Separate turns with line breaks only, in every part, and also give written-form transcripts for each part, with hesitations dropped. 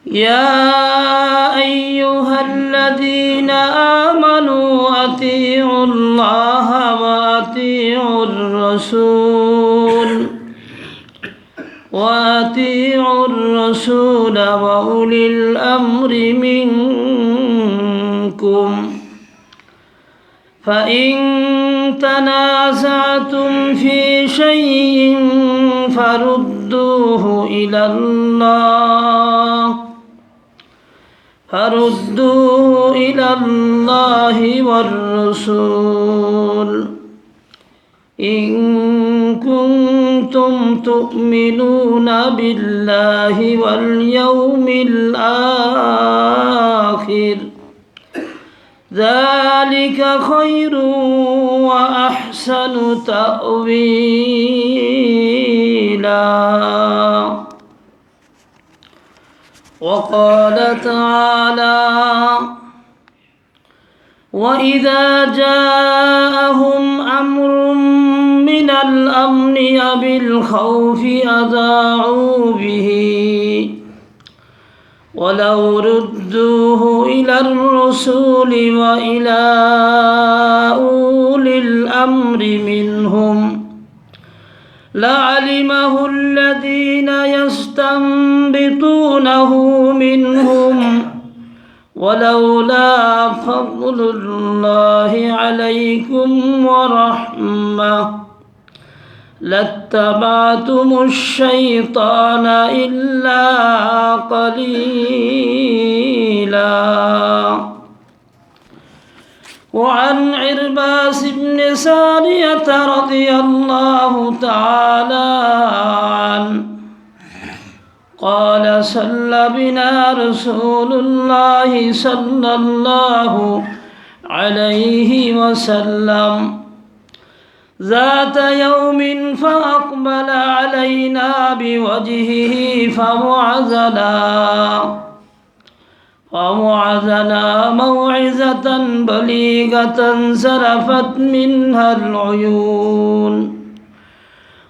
يا أيها الذين آمنوا أطيعوا الله وأطيعوا الرسول وأولي الأمر منكم فإن تنازعتم في شيء فردوه إلى الله والرسول إن كنتم تؤمنون بالله واليوم الآخر ذلك خير وأحسن تأويلا. وقال تعالى: وإذا جاءهم أمر من الأمن بالخوف أذاعوا به ولو ردوه إلى الرسول وإلى أولي الأمر منهم لعلمه الذين يستنبطونه منهم ولولا فضل الله عليكم ورحمة لاتبعتم الشيطان إلا قليلا. وعن عرباس بن سارية رضي الله تعالى عنه قال: صلى بنا رسول الله صلى الله عليه وسلم ذات يوم فأقبل علينا بوجهه فوعظنا موعظة بليغة زرفت منها العيون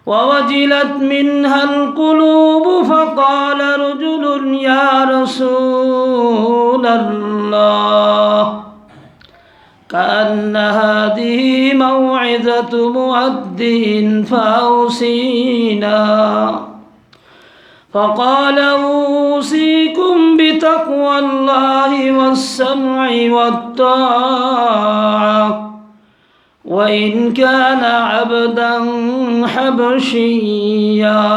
ووجلت منها القلوب، فقال رجل: يا رسول الله، كأن هذه موعظة مؤدٍ فأوصينا. فقال: أوصيكم بتقوى الله والسمع والطاعة وإن كان عبدا حبشيا،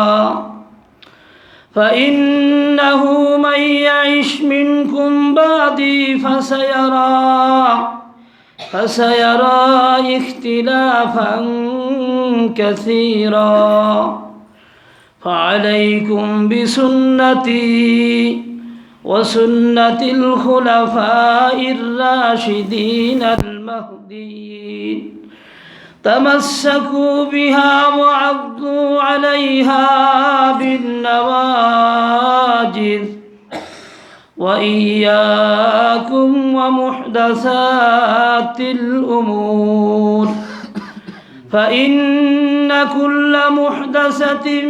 فإنه من يعش منكم بعدي فسيرى اختلافا كثيرا، فعليكم بسنتي وسنة الخلفاء الراشدين المهديين، تمسكوا بها وعضوا عليها بالنواجذ، وإياكم ومحدثات الأمور، فإن كل محدثة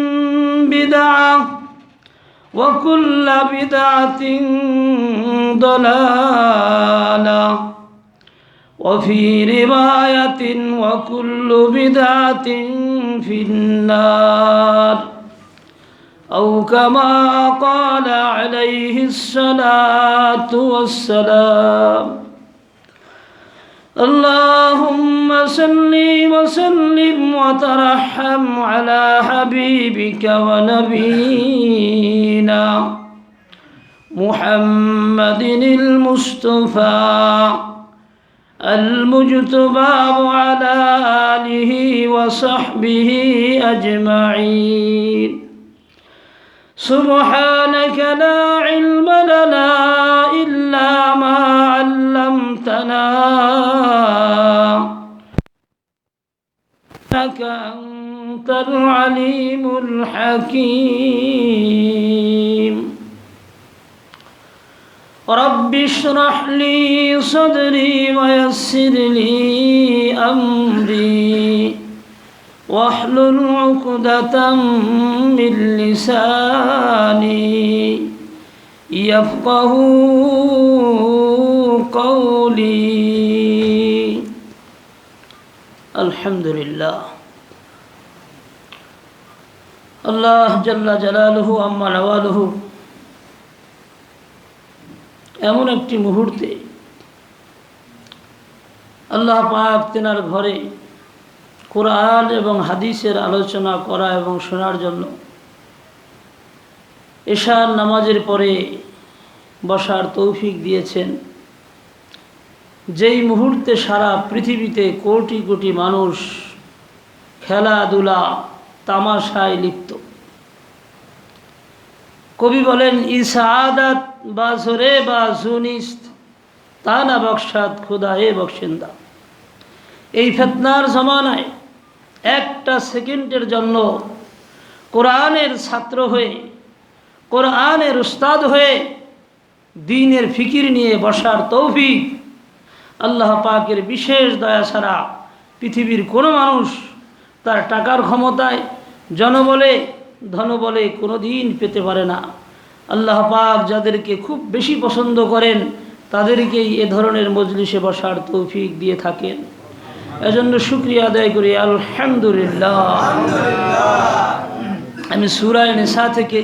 بدعة وكل بدعة ضلالة، وفي رواية وكل بدعة في النار، أو كما قال عليه الصلاة والسلام. اللهم صل وسلم وترحم على حبيبك ونبينا محمد المصطفى المجتبى وعلى آله وصحبه أجمعين. سبحانك لا علم لنا إلا ما علمتنا إنك أنت العليم الحكيم. رب اشرح لي صدري ويسر لي أمري واحلل عقدة من لساني يفقهوا قولي الحمد لله আল্লাহ জাল্লা জালালুহু আম্মা নওয়ালুহু এমন একটি মুহূর্তে আল্লাহ পাক তেনার ঘরে কোরআন এবং হাদিসের আলোচনা করা এবং শোনার জন্য এশার নামাজের পরে বসার তৌফিক দিয়েছেন। যেই মুহূর্তে সারা পৃথিবীতে কোটি কোটি মানুষ খেলাধুলা তামাশায় লিপ্ত। কবি বলেন ইসাআদাত বাজরে বাজুনিস্ত তানা বখশাত খুদায়ে বখশিন্দা। এই ফিতনার জমানায় একটা সেকেন্ডের জন্য কোরআনের ছাত্র হয়ে কোরআনের উস্তাদ হয়ে দ্বীনের ফিকির নিয়ে বসার তৌফিক আল্লাহ পাকের বিশেষ দয়া ছাড়া পৃথিবীর কোনো মানুষ তার টাকার ক্ষমতায় জনবলে ধনবলে কোনো দিন পেতে পারে না। আল্লাহ পাক যাদেরকে খুব বেশি পছন্দ করেন তাদেরকেই এ ধরনের মজলিসে বসার তৌফিক দিয়ে থাকেন। এজন্য শুকরিয়া আদায় করি আলহামদুলিল্লাহ। আমি সূরা নিসা থেকে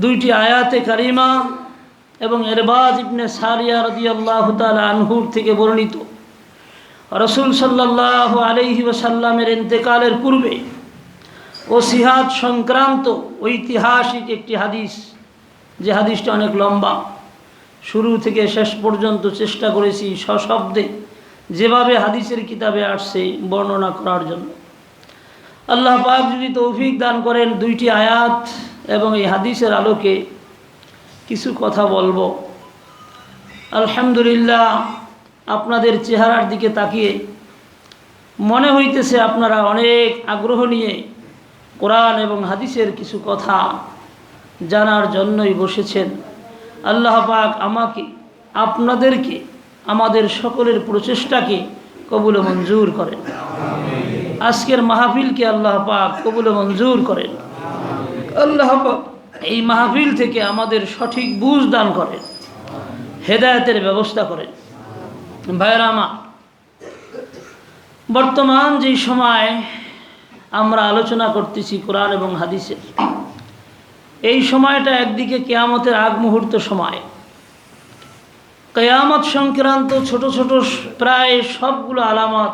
দুইটি আয়াতে কারিমা এবং ইরবাদ ইবনে সারিয়া রাদিয়াল্লাহু তাআলা আনহুর থেকে বর্ণিত রাসূল সাল্লাল্লাহু আলাইহি ওয়াসাল্লামের ইন্তেকালের পূর্বে ওসিয়াত সংক্রান্ত ঐতিহাসিক একটি হাদিস, যে হাদিসটা অনেক লম্বা, শুরু থেকে শেষ পর্যন্ত চেষ্টা করেছি সশব্দে যেভাবে হাদিসের কিতাবে আসছে বর্ণনা করার জন্য। আল্লাহ পাক যদি তৌফিক দান করেন দুইটি আয়াত এবং এই হাদিসের আলোকে কিছু কথা বলবো। আলহামদুলিল্লাহ, আপনাদের চেহারার দিকে তাকিয়ে মনে হইতেছে আপনারা অনেক আগ্রহ নিয়ে কোরআন এবং হাদিসের কিছু কথা জানার জন্যই বসেছেন। আল্লাহ পাক আমাকে, আপনাদেরকে, আমাদের সকলের প্রচেষ্টাকে কবুল মঞ্জুর করেন। আজকের মাহফিলকে আল্লাহ পাক কবুল মঞ্জুর করেন। আল্লাহ পাক এই মাহফিল থেকে আমাদের সঠিক বুঝ দান করেন, হেদায়েতের ব্যবস্থা করেন। ভাইয়েরা আমার, বর্তমান যেই সময় আমরা আলোচনা করতেছি কোরআন এবং হাদিসের, এই সময়টা একদিকে কিয়ামতের আগ মুহূর্ত সময়। কিয়ামত সংক্রান্ত ছোট ছোট প্রায় সবগুলো আলামত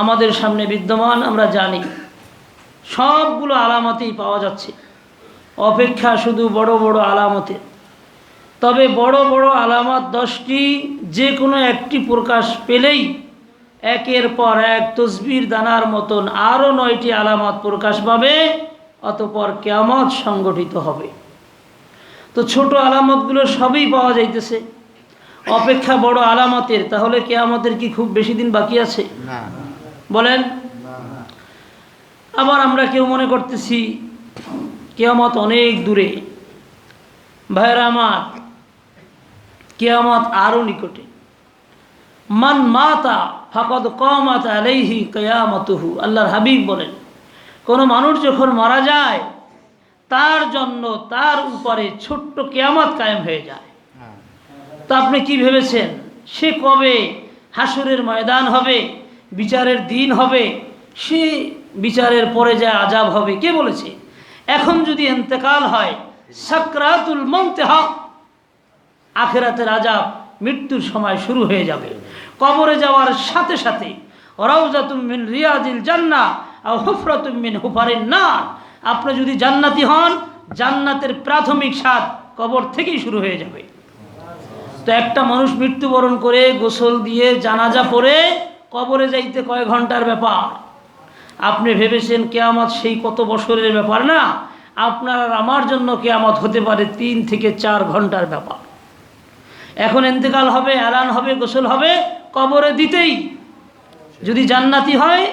আমাদের সামনে বিদ্যমান, আমরা জানি সবগুলো আলামতেই পাওয়া যাচ্ছে, অপেক্ষা শুধু বড় বড় আলামতের। তবে বড় বড় আলামত 10টি, যে কোনো একটি প্রকাশ পেলেই একের পর এক তসবির দানার মতন আরও 9টি আলামত প্রকাশ পাবে, অতঃপর কিয়ামত সংগঠিত হবে। তো ছোট আলামতগুলো সবই পাওয়া যাইতেছে, অপেক্ষা বড় আলামতের। তাহলে কিয়ামতের কি খুব বেশি দিন বাকি আছে? বলেন। আবার আমরা কেউ মনে করতেছি কিয়ামত অনেক দূরে। ভাইরা আমার, কিয়ামত আরও নিকটে। মান মাতা ফাকাদ কামাত আলাইহি কিয়ামাতুহু। আল্লাহর হাবিব বলেন, কোনো মানুষ যখন মারা যায় তার জন্য তার উপরে ছোট্ট কিয়ামত কায়েম হয়ে যায়। তা আপনি কি ভেবেছেন সে কবে হাসরের ময়দান হবে, বিচারের দিন হবে, সে বিচারের পরে যা আযাব হবে কে বলেছে? এখন যদি ইন্তেকাল হয়, সাকরাতুল মউত হক, আখিরাতের আযাব, মৃত্যুর সময় শুরু হয়ে যাবে। কবরে যাওয়ার সাথে সাথে রাউযাতুম মিন রিয়াজিল জান্নাহ আও হুফরাতুম মিন হুফারিন নার, আপনি যদি জান্নাতি হন, জান্নাতের প্রাথমিক স্বাদ কবর থেকেই শুরু হয়ে যাবে। তো একটা মানুষ মৃত্যুবরণ করে গোসল দিয়ে জানাজা পড়ে কবরে যাইতে কয় ঘন্টার ব্যাপার। আপনি ভেবেছেন কিয়ামত সেই কত বছরের ব্যাপার না। আপনার আর আমার জন্য কিয়ামত হতে পারে 3 থেকে 4 ঘন্টার ব্যাপার। এখন ইন্তেকাল হবে, এলান হবে, গোসল হবে, কবরে দিতেই যদি জান্নাতি হয়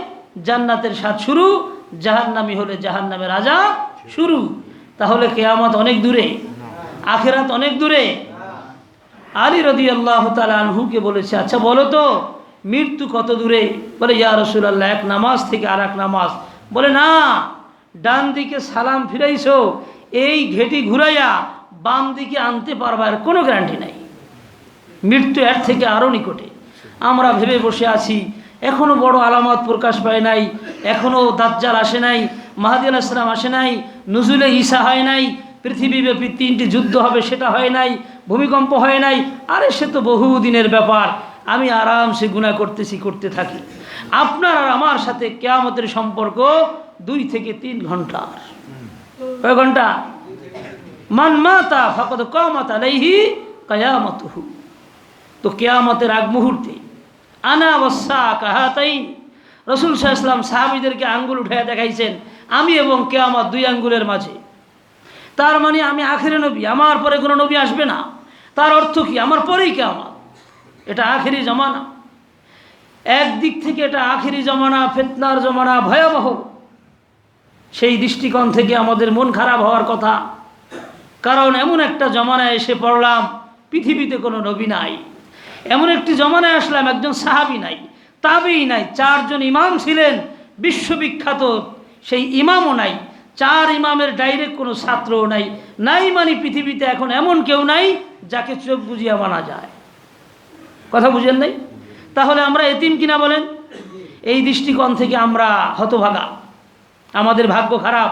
জান্নাতের স্বাদ শুরু, জাহান্নামী হলে জাহান্নামের আযাব শুরু। তাহলে কিয়ামত অনেক দূরে, আখিরাত অনেক দূরে। আলী রাদিয়াল্লাহু তাআলা আনহুকে বলেছে, আচ্ছা বলো তো মৃত্যু কত দূরে? বলে, ইয়া রাসূলুল্লাহ, এক নামাজ থেকে আর এক নামাজ। বলে, না, ডান দিকে সালাম ফিরাইছো এই ঘেটি ঘুরাইয়া বাম দিকে আনতে পারবার কোনো গ্যারান্টি নাই। মৃত্যু এর থেকে আরও নিকটে। আমরা ভেবে বসে আছি এখনও বড় আলামত প্রকাশ পায় নাই, এখনও দাজ্জাল আসে নাই, মাহদী আলাইহিস সালাম আসে নাই, নুজুলে ঈসা হয় নাই, পৃথিবীব্যাপী 3টি যুদ্ধ হবে সেটা হয় নাই, ভূমিকম্প হয় নাই। আরে সে তো বহুদিনের ব্যাপার। আমি আরামসে গুনাহ করতে থাকি। আপনার আর আমার সাথে কিয়ামতের সম্পর্ক 2 থেকে 3 ঘন্টার। কয় ঘন্টা? মান মাতা ফাকাদ কামাত আলাইহি কিয়ামতুহু। তো কিয়ামতের আগ মুহূর্তে আনা ওয়াসসাকা হাতাইন, রাসূল সাল্লাল্লাহু আলাইহি ওয়াসাল্লাম সাহাবীদেরকে আঙ্গুল উঠায়া দেখাইছেন, আমি এবং কিয়ামত 2 আঙ্গুলের মাঝে। তার মানে আমি আখেরি নবী, আমার পরে কোনো নবী আসবে না। তার অর্থ কি? আমার পরেই কিয়ামত। এটা আখেরি জামানা। একদিক থেকে এটা আখেরি জামানা, ফিতনার জামানা, ভয়াবহ। সেই দৃষ্টিকোণ থেকে আমাদের মন খারাপ হওয়ার কথা। কারণ এমন একটা জামানায় এসে পড়লাম পৃথিবীতে কোনো নবী নাই। এমন একটি জামানায় আসলাম একজন সাহাবী নাই, তাবেই নাই। 4 জন ইমাম ছিলেন বিশ্ববিখ্যাত, সেই ইমামও নাই। 4 ইমামের ডাইরেক্ট কোনো ছাত্রও নাই। নাই মানে পৃথিবীতে এখন এমন কেউ নাই যাকে চোখ বুজিয়া মানা যায়। কথা বুঝেন নাই? তাহলে আমরা এতিম কিনা বলেন? এই দৃষ্টিকোণ থেকে আমরা হতভাগা, আমাদের ভাগ্য খারাপ।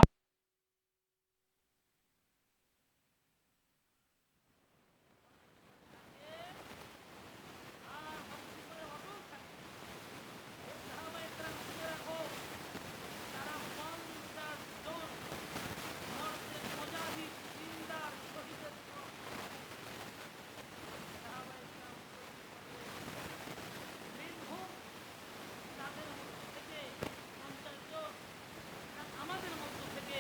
আমাদের মধ্য থেকে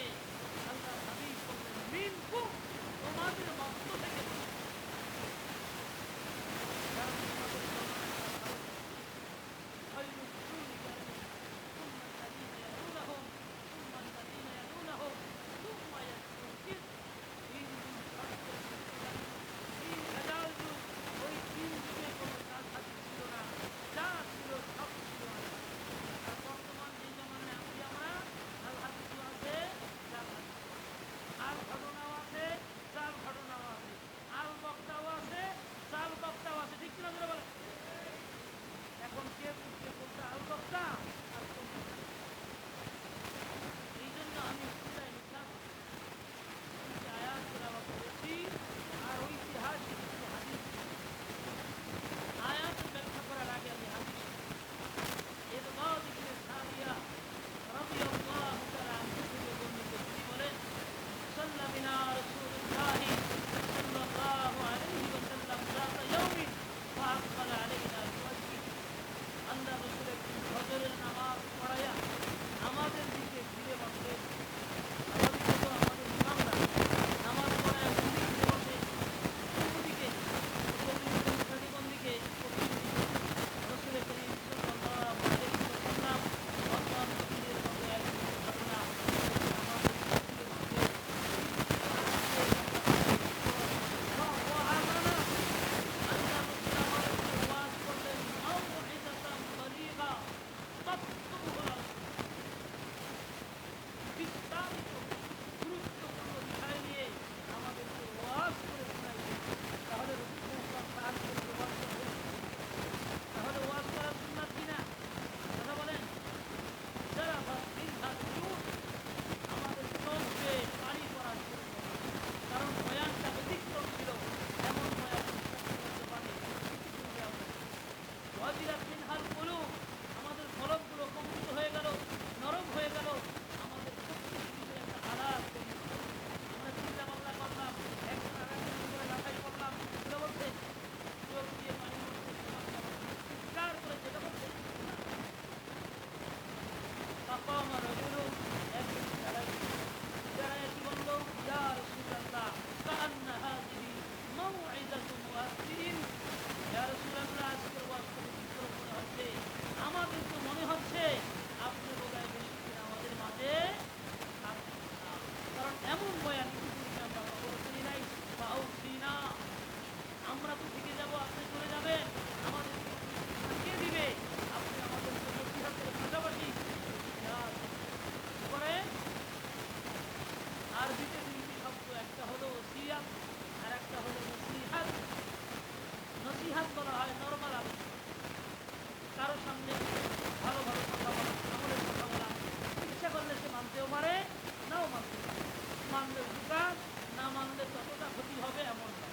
না মানলে ততটা ক্ষতি হবে এমন না।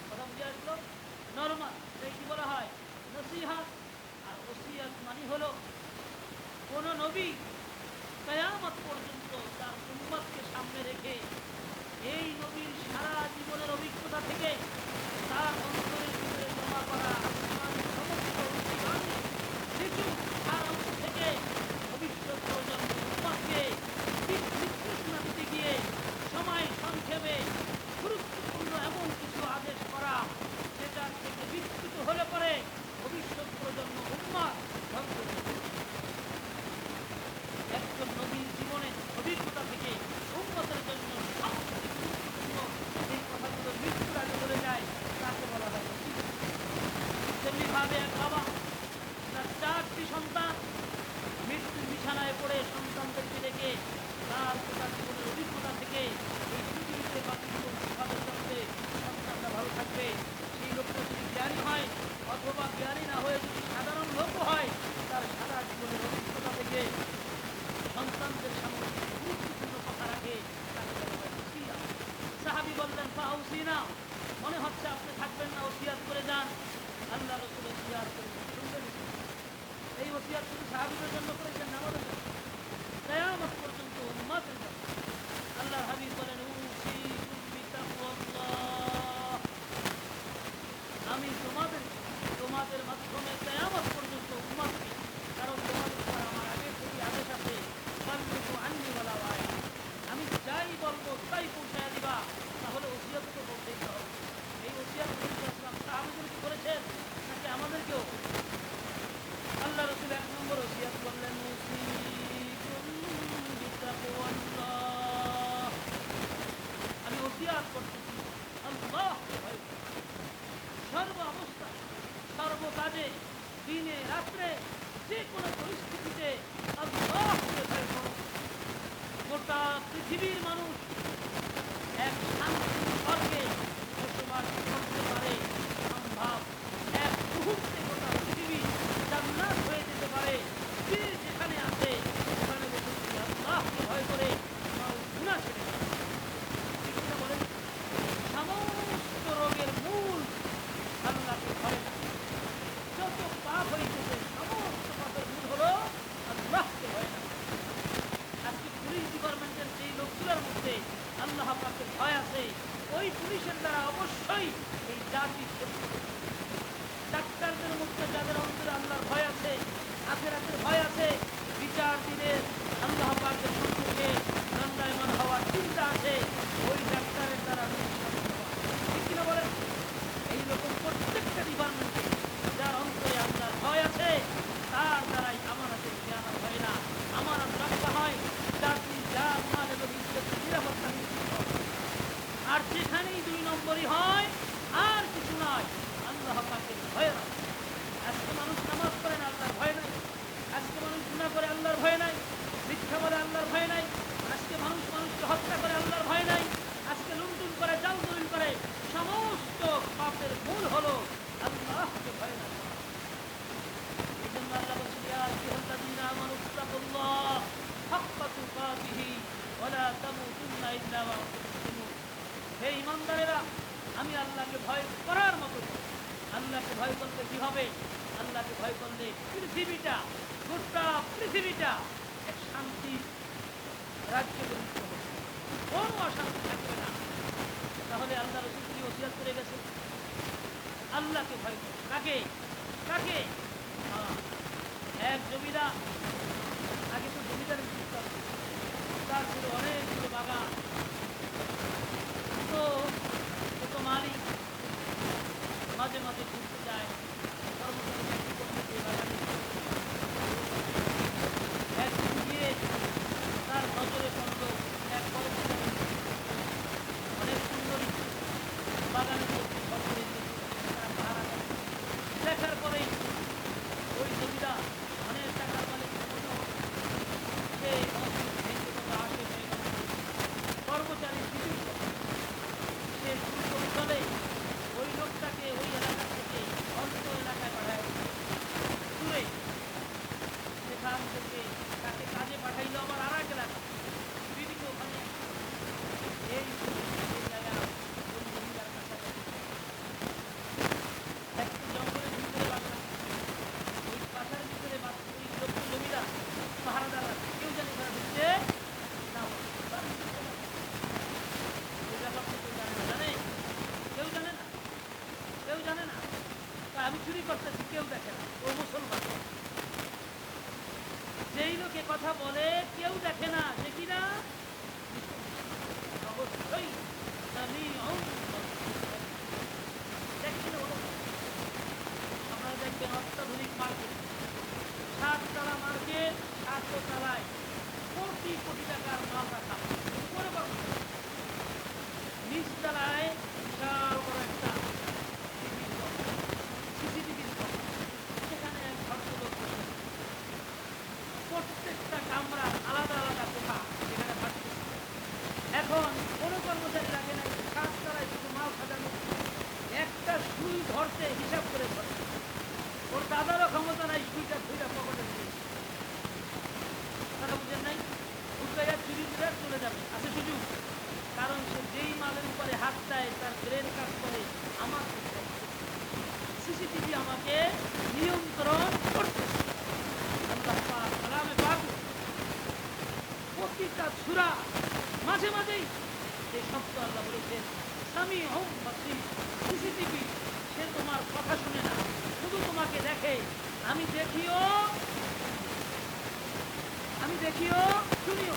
কথা বুঝে আসলো? নরমাল এই কি বলা হয় নসিহাত। আর ওসিয়াত মানে হলো কোন নবী কিয়ামত পর্যন্ত তার উম্মতকে সামনে রেখে এই নবীর সারা জীবনের অভিজ্ঞতা থেকে তার অন্তরের ভিতরে জমা করা আসমানের সমস্ত অভিজ্ঞানী কিছু তার অংশ থেকে ভবিষ্যৎ প্রজন্ম উম্মতকে দিক নির্দেশনা দিতে গিয়ে সময় সংক্ষেপে গুরুত্বপূর্ণ এমন কিছু আদেশ করা যেটার থেকে বিচ্যুত হলে পরে ভবিষ্যৎ প্রজন্ম উম্মত ধ্বংস হয়ে যাবে। একজন নবীর জীবনের অভিজ্ঞতা থেকে উম্মতের জন্য সবচেয়ে গুরুত্বপূর্ণ এই কথাগুলো মৃত্যুর আগে বলে যায় তাকে বলা হয় ওসিয়ত। তেমনিভাবে এক বাবা তার 4টি সন্তান মৃত্যুর বিছানায় পড়ে সন্তানদেরকে রেখে তার জীবনের অভিজ্ঞতা থেকে এই পৃথিবীতে বাকি জীবন কীভাবে চলবে, সন্তানরা ভালো থাকবে, সেই লোকটা যদি জ্ঞানী হয় অথবা জ্ঞানী না হয়ে যদি সাধারণ লোক হয় তার সারা জীবনের অভিজ্ঞতা থেকে সন্তানদের সামনে গুরুত্বপূর্ণ কথা রাখে তাকে বলা হয় ওসিয়ত। সাহাবী বললেন ফাউসিনা, মনে হচ্ছে আপনি থাকবেন না, ওসিয়ত করে যান। আল্লাহ রাসূল ওসিয়ত করেছেন, শুনবেন? এই ওসিয়ত শুধু সাহাবীদের জন্য করেছেন না, আমাদের জন্য, কিয়ামত পর্যন্ত উম্মতের জন্য। আল্লাহর হাবিব বলেন উসিকুম বিতাকওয়াল্লাহ, আমি তোমাদের মাধ্যমে কিয়ামত পর্যন্ত উম্মতকে, কারণ তোমাদের উপর আমার আগের প্রতি আদেশ আছে বাল্লিগু আন্নী ওয়ালাউ আয়া, আমি যাই বলবো তাই পৌঁছায় দিবা, তাহলে ওসিয়ত তো বলতেই হবে। এই ওসিয়ত ইসলাম সাহাবীদেরকে করেছেন নাকি আমাদেরকেও? আল্লাহ রাসূল 1 নম্বর ওসিয়ত করলেন উসিকুম বিতাকওয়াল্লাহ, আমি ওসিয়ত করতেছি আল্লাহকে ভয় করো। সর্ব অবস্থা সর্ব কাজে দিনে রাত্রে যে কোনো পরিস্থিতিতে আল্লাহকে ভয় করো। গোটা পৃথিবীর মানুষ এক শান্তির স্বর্গে বসবাস করতে পারে সম্ভব, এক মুহূর্তে গোটা পৃথিবী জান্নাত হয়ে যেতে পারে। যে যেখানে আছে সেখানে বসে আল্লাহকে ভয় করে গুনাহ ছেড়ে দেয়। ঠিক কিনা বলেন? সমস্ত রোগের মূল আল্লাহকে ভয় না। যত পাপ হইতেছে সমস্ত পাপের মূল হলো আল্লাহকে ভয় না। আজকে পুলিশ ডিপার্টমেন্টের যেই লোকগুলোর মধ্যে আল্লাহ পাকের ভয় আছে, ওই পুলিশের দ্বারা অবশ্যই এই জাতি ক্ষতি হবে। ডাক্তারদের মধ্যে যাদের অন্তরে আল্লাহর ভয় আছে, আখিরাতের ভয় আছে, বিচার দিনের আল্লাহ পাকের সম্মুখে দণ্ডায়মান হওয়ার চিন্তা আছে, ওই ডাক্তারের দ্বারা ঠিক কিনা বলেন? এইরকম প্রত্যেকটা ডিপার্টমেন্টে যার অন্তরে আল্লাহর ভয় আছে তার দ্বারাই আমানতের খেয়ানত হয় না, আমানত রক্ষা হয়, জাতি জান মাল এবং ইজ্জতের নিরাপত্তা নিশ্চিত হয়। আর যেখানেই 2 নম্বরই হয় আর কিছু নয়, আল্লাহ পাকের ভয় না। আজকে মানুষ নামাজ পড়ে না, আল্লাহর ভয় নাই। আজকে মানুষ গুনাহ করে, আল্লাহর ভয় নাই। মিথ্যা বলে, আল্লাহর ভয় নাই। আজকে মানুষ মানুষকে হত্যা করে, আল্লাহর ভয় নাই। আজকে লুণ্ঠন করে, জাল দলিল করে, সমস্ত পাপের মূল হলো আল্লাহকে ভয় না। এই জন্য আল্লাহ বলছেন ইয়া আইয়ুহাল্লাযীনা আমানু তাকুল্লাহ হাক্কা তুকাতিহি ওয়া লা তামুতুন্না ইল্লা ওয়া আনতুম মুসলিমুন। হে ঈমানদারেরা, আমি আল্লাহকে ভয় করার মতো। আল্লাহকে ভয় করলে কি হবে? আল্লাহকে ভয় করলে পৃথিবীটা, গোটা পৃথিবীটা এক শান্তির রাজ্যে পরিণত হবে, কোনো অশান্তি থাকবে না। তাহলে আল্লাহ রাসূল কি ওসিয়ত করে গেছে? আল্লাহকে ভয় করো। কাকে কাকে? এক জমিদার, আগে তো জমিদারের সিস্টেম, তার ছিল অনেকগুলো বাগান, তো মালিক মাঝে মাঝে ঘুরতে যায়, কর্মচারী চাকরি করতে গিয়ে বাগানে একদিন গিয়ে তার নজরে পড়ল এক কর্মচারী অনেক সুন্দরী বাগানের মধ্যে ঘরে তার ভাড়া দেখার পরেই ওই জমিদার অনেক টাকার মালিক আমি চুরি করতেছি, কেউ দেখে না, ও মুসলমান। যেই লোকে কথা বলে কেউ দেখে না, সে কিনা অবশ্যই দেখছেন। আপনারা দেখবেন অত্যাধুনিক মার্কেট, 7 তলা মার্কেট, 7 তলায় কোটি কোটি টাকার মাল রাখা, মনে করুন নিচ তলায় বিশাল বড় একটা সিসিটিভির ঘর, সেখানে এক ভদ্রলোক বসে, প্রত্যেকটা কামরা আলাদা আলাদা কোঠা, সেখানে থাকছে। এখন কোনো কর্মচারী রাখে নাই, 7 তলায় শুধু মাল সাজানো, একটা সুই ধরতে হিসাব করে ধরে, ওর দাদারও ক্ষমতা নাই সুইটা ধুইটা পকেটে দিয়েছে। কথা বুঝেন নাই? উঠে চুরি করে চলে যাবে, আছে সুযোগ। কারণ সে যেই মালের উপরে হাত দেয় তার ব্রেন কাজ করে আমার সিসিটিভি আমাকে নিয়ন্ত্রণ করতেছে। প্রতিটা সূরা মাঝে মাঝেই এই শব্দ আল্লাহ বলেছেন সামিউম বাসীর। সিসিটিভি সে তোমার কথা শুনে না, শুধু তোমাকে দেখে। আমি দেখিও শুনিও।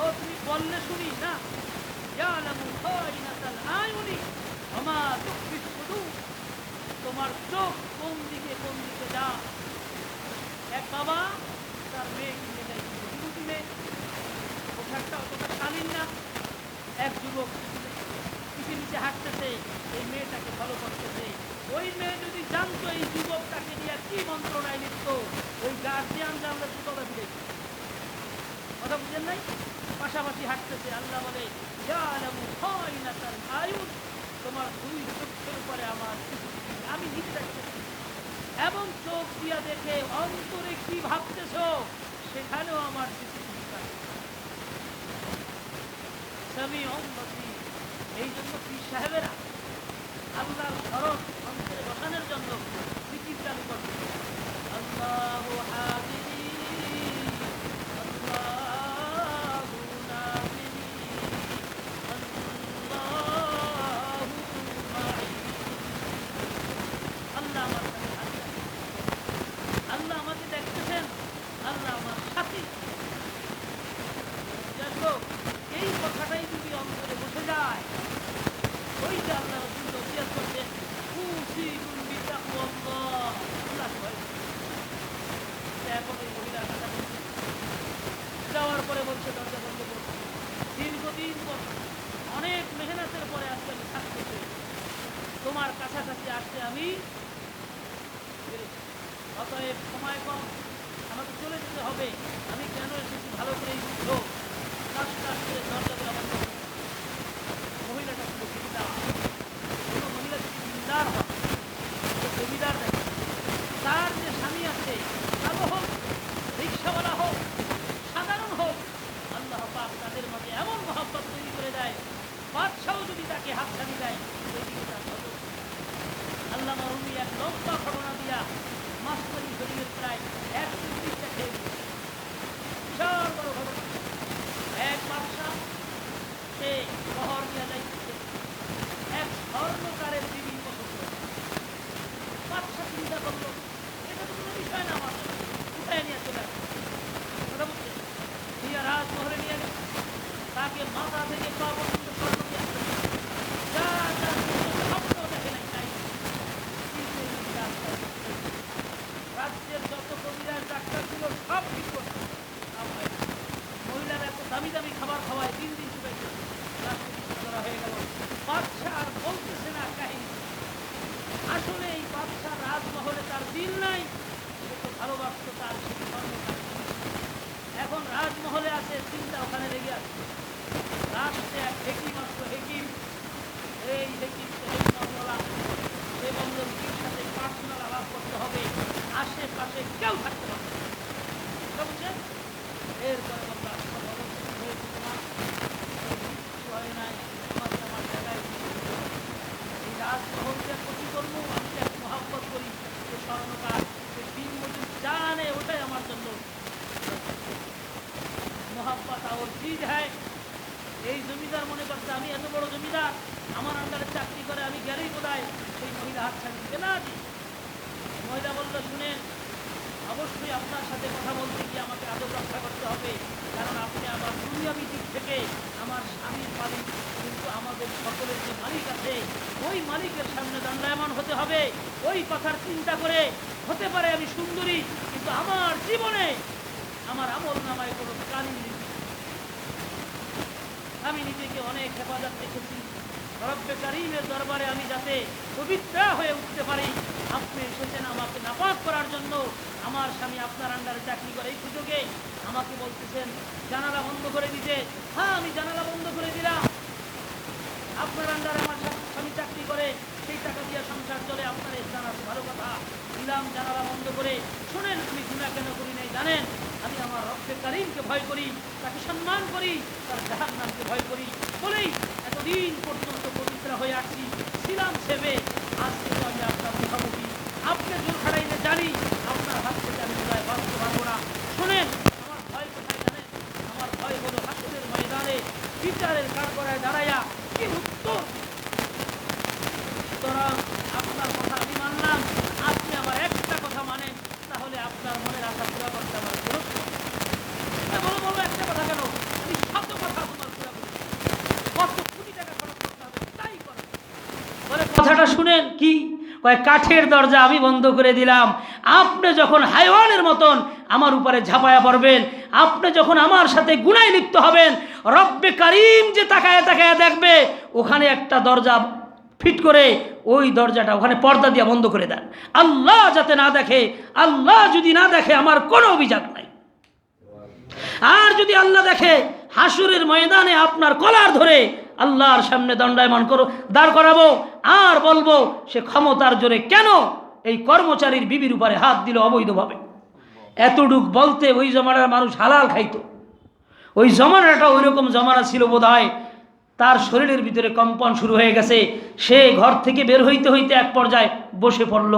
ও তুমি বললে শুনি না, তোমার চোখ কোন দিকে যা। এক বাবা তার মেয়েকে নিয়ে যায়, যুবতী মেয়ে, পোশাকটা অতটা শালীন না। এক যুবক পিছিয়ে নিচে হাঁটতেছে, এই মেয়েটাকে ফলো করতেছে। ওই মেয়ে যদি জানতো এই যুবকটাকে নিয়ে কি মন্ত্রণায় লিপ্ত, ওই গার্জিয়ান জানলে দুটোটা ফিরে। কথা বুঝেন নাই? পাশাপাশি হাঁটতেছে। আল্লাহ বলে তোমার 2 চোখের উপরে আমার আমি নিজে দেখতেছি, এবং চোখ দিয়া দেখে অন্তরে কি ভাবতেছ সেখানেও আমার এই জন্য পীর সাহেবেরা আল্লাহর স্মরণ অন্তরে বসানোর জন্য জিকির চালু করতে, আল্লাহু হাদিরি আল্লাহু নাসিরি আল্লাহু মাঈ। আল্লাহ আমার সাথে আছেন, আল্লাহ আমাকে দেখতেছেন, আল্লাহ আমার সাথী। এই কথাটাই যদি অন্তরে বসে যায়, ওই যে আল্লাহ রাসূল ওসিয়ত করতেন উসিকুম বিতাকওয়াল্লাহ, আল্লাহর ভয়। এখন ওই মহিলার কথা বলছে, যাওয়ার পরে বলছে দরজা বন্ধ করছে। দীর্ঘদিন পর অনেক মেহনতের পরে আজকে আমি থাকতে পেরেছি, তোমার কাছাকাছি আসতে আমি পেরেছি। অতএব সময় কম, আমাকে চলে যেতে হবে। আমি কেন এসেছি ভালো করেই বুঝলো। দরজাগুলো বন্ধ করে মহিলাটা ছিল জমিদার। কোনো মহিলা যদি জমিদার হয়, জমিদার দেখে তার যে স্বামী আছে, কালো হোক, রিক্সাওয়ালা হোক, সাধারণ হোক, আল্লাহ পাক তাদের মাঝে এমন মহব্বত তৈরি করে দেয়, বাদশাও যদি তাকে হাতছানি দেয় ওইদিকে তার খবর। আল্লাহ রুমি এক লম্বা ঘটনা দিয়া মাস্টারি শরীরের প্রায় 130টা খেয়ে বিশাল বড় ঘটনা। এক বাদশা সে শহর নিয়ে যাইতেছে, এক স্বর্ণকারের বিবি পছন্দ। বাদশা চিন্তা করলো এটা তো কোনো বিষয় না, আমার উঠায় নিয়ে চলে আসে। কথা বুঝছে? নিয়ে রাজমহলে নিয়ে গেছে, তাকে মাথা থেকে পা পর্যন্ত স্বর্ণ দিয়ে আসতে, যা যা স্বপ্ন দেখে নাই তাই। রাজ্যের যত কবিরাজ ডাক্তার ছিল সব ঠিক করছে, মহিলারা এত দামি দামি খাবার খাওয়ায়, 3 দিন চুকাইছে, করা হয়ে গেল। বাদশা আর বলতেছে না কাহিনী। আসলে এই বাদশা রাজমহলে তার দিল নাই, সে তো ভালোবাসত তার এখন রাজমহলে আছে, চিন্তা ওখানে লেগে আছে। রাষ্ট্রে এক হেকিম আসতো, হেকিম, এই হেকিম তো হেকিমওয়ালা, সে বলল পীর সাথে পার্সোনাল আলাপ করতে হবে, আশেপাশে কেউ থাকতে পারবে না। বুঝছেন? এরপরে বলল রাজমহলকে ক্ষতি করবো, আমি এক মহাব্বত করি, যে স্বর্ণকার দিন মজুর যা আনে ওটাই আমার জন্য মহাব্বত ওর চিজ হয়। এই জমিদার মনে করছে আমি এত বড় জমিদার, আমার আন্ডারে চাকরি করে, আমি গেলেই বোধ হয় সেই মহিলা হাত ছাড়ি দিবে না। মহিলা বলল, শুনেন, অবশ্যই আপনার সাথে কথা বলতে গিয়ে আমাকে আদব রক্ষা করতে হবে, কারণ আপনি আমার দুনিয়াবী দিক থেকে আমার স্বামীর মালিক, কিন্তু আমাদের সকলের যে মালিক আছে ওই মালিকের সামনে দণ্ডায়মান হতে হবে। ওই কথার চিন্তা করে হতে পারে আমি সুন্দরী, কিন্তু আমার জীবনে আমার আমল নামায় কোনো কালিম নেই। আমি নিজেকে অনেক হেফাজত রেখেছি রব্বে কারীমের দরবারে আমি যাতে পবিত্রা হয়ে উঠতে পারি। আপনি এসেছেন আমাকে নাপাক করার জন্য। আমার স্বামী আপনার আন্ডারে চাকরি করে, এই সুযোগে আমাকে বলতেছেন জানালা বন্ধ করে দিতে। হ্যাঁ, আমি জানালা বন্ধ করে দিলাম। আপনার আন্ডারে আমার স্বামী চাকরি করে, সেই টাকা দিয়ে সংসার চলে, আপনার এই জানা ভালো কথা। দিলাম জানালা বন্ধ করে। শোনেন, আমি গুনাহ কেন করি নাই জানেন? আমি আমার রব্বে কারীমকে ভয় করি, তাকে সম্মান করি, তার জাহান্নামকে ভয় করি বলেই এতদিন পর্যন্ত পবিত্র হয়ে আসছি, ছিলাম সেবে। আজকে তো আমি আপনার মুখামুখি, আপনি জোর খাটাইলে জানি আপনার হাত থেকে আমি বোধহয় বাঁচতে পারবো না। শোনেন, আমার ভয় কোথায় জানেন? আমার ভয় হলো হাসরের ময়দানে বিচারের কাঠগড়ায় দাঁড়াইয়া কি উত্তর। সুতরাং আপনার কথা আমি মানলাম, আপনি আমার একটা কথা মানেন, তাহলে আপনার মনের আশা পুরা করতে আমার গুরুত্ব। বলো একটা কথা কেন, আমি শত কথা তোমার পুরা করি, কত কোটি টাকা খরচ করতে হবে তাই করো। বলে কথাটা শুনেন, কি কয়? কাঠের দরজা আমি বন্ধ করে দিলাম। আপনি যখন হাইওয়ানের মতন আমার উপরে ঝাঁপায়া পড়বেন, আপনি যখন আমার সাথে গুনায় লিপ্ত হবেন, রব্বে কারীম যে তাকায়া তাকায়া দেখবে, ওখানে একটা দরজা ফিট করে ওই দরজাটা ওখানে পর্দা দিয়ে বন্ধ করে দেন, আল্লাহ যাতে না দেখে। আল্লাহ যদি না দেখে আমার কোনো অভিযোগ নাই। আর যদি আল্লাহ দেখে, হাসরের ময়দানে আপনার কলার ধরে আল্লাহর সামনে দণ্ডায়মান দাঁড় করাবো, আর বলবো সে ক্ষমতার জোরে কেন এই কর্মচারীর বিবির উপরে হাত দিল অবৈধভাবে। এতটুক বলতে ওই জমানার মানুষ হালাল খাইতো। ওই জমানাটা ওই রকম জমানা ছিল বোধহয়। তার শরীরের ভিতরে কম্পন শুরু হয়ে গেছে। সে ঘর থেকে বের হইতে হইতে এক পর্যায়ে বসে পড়ল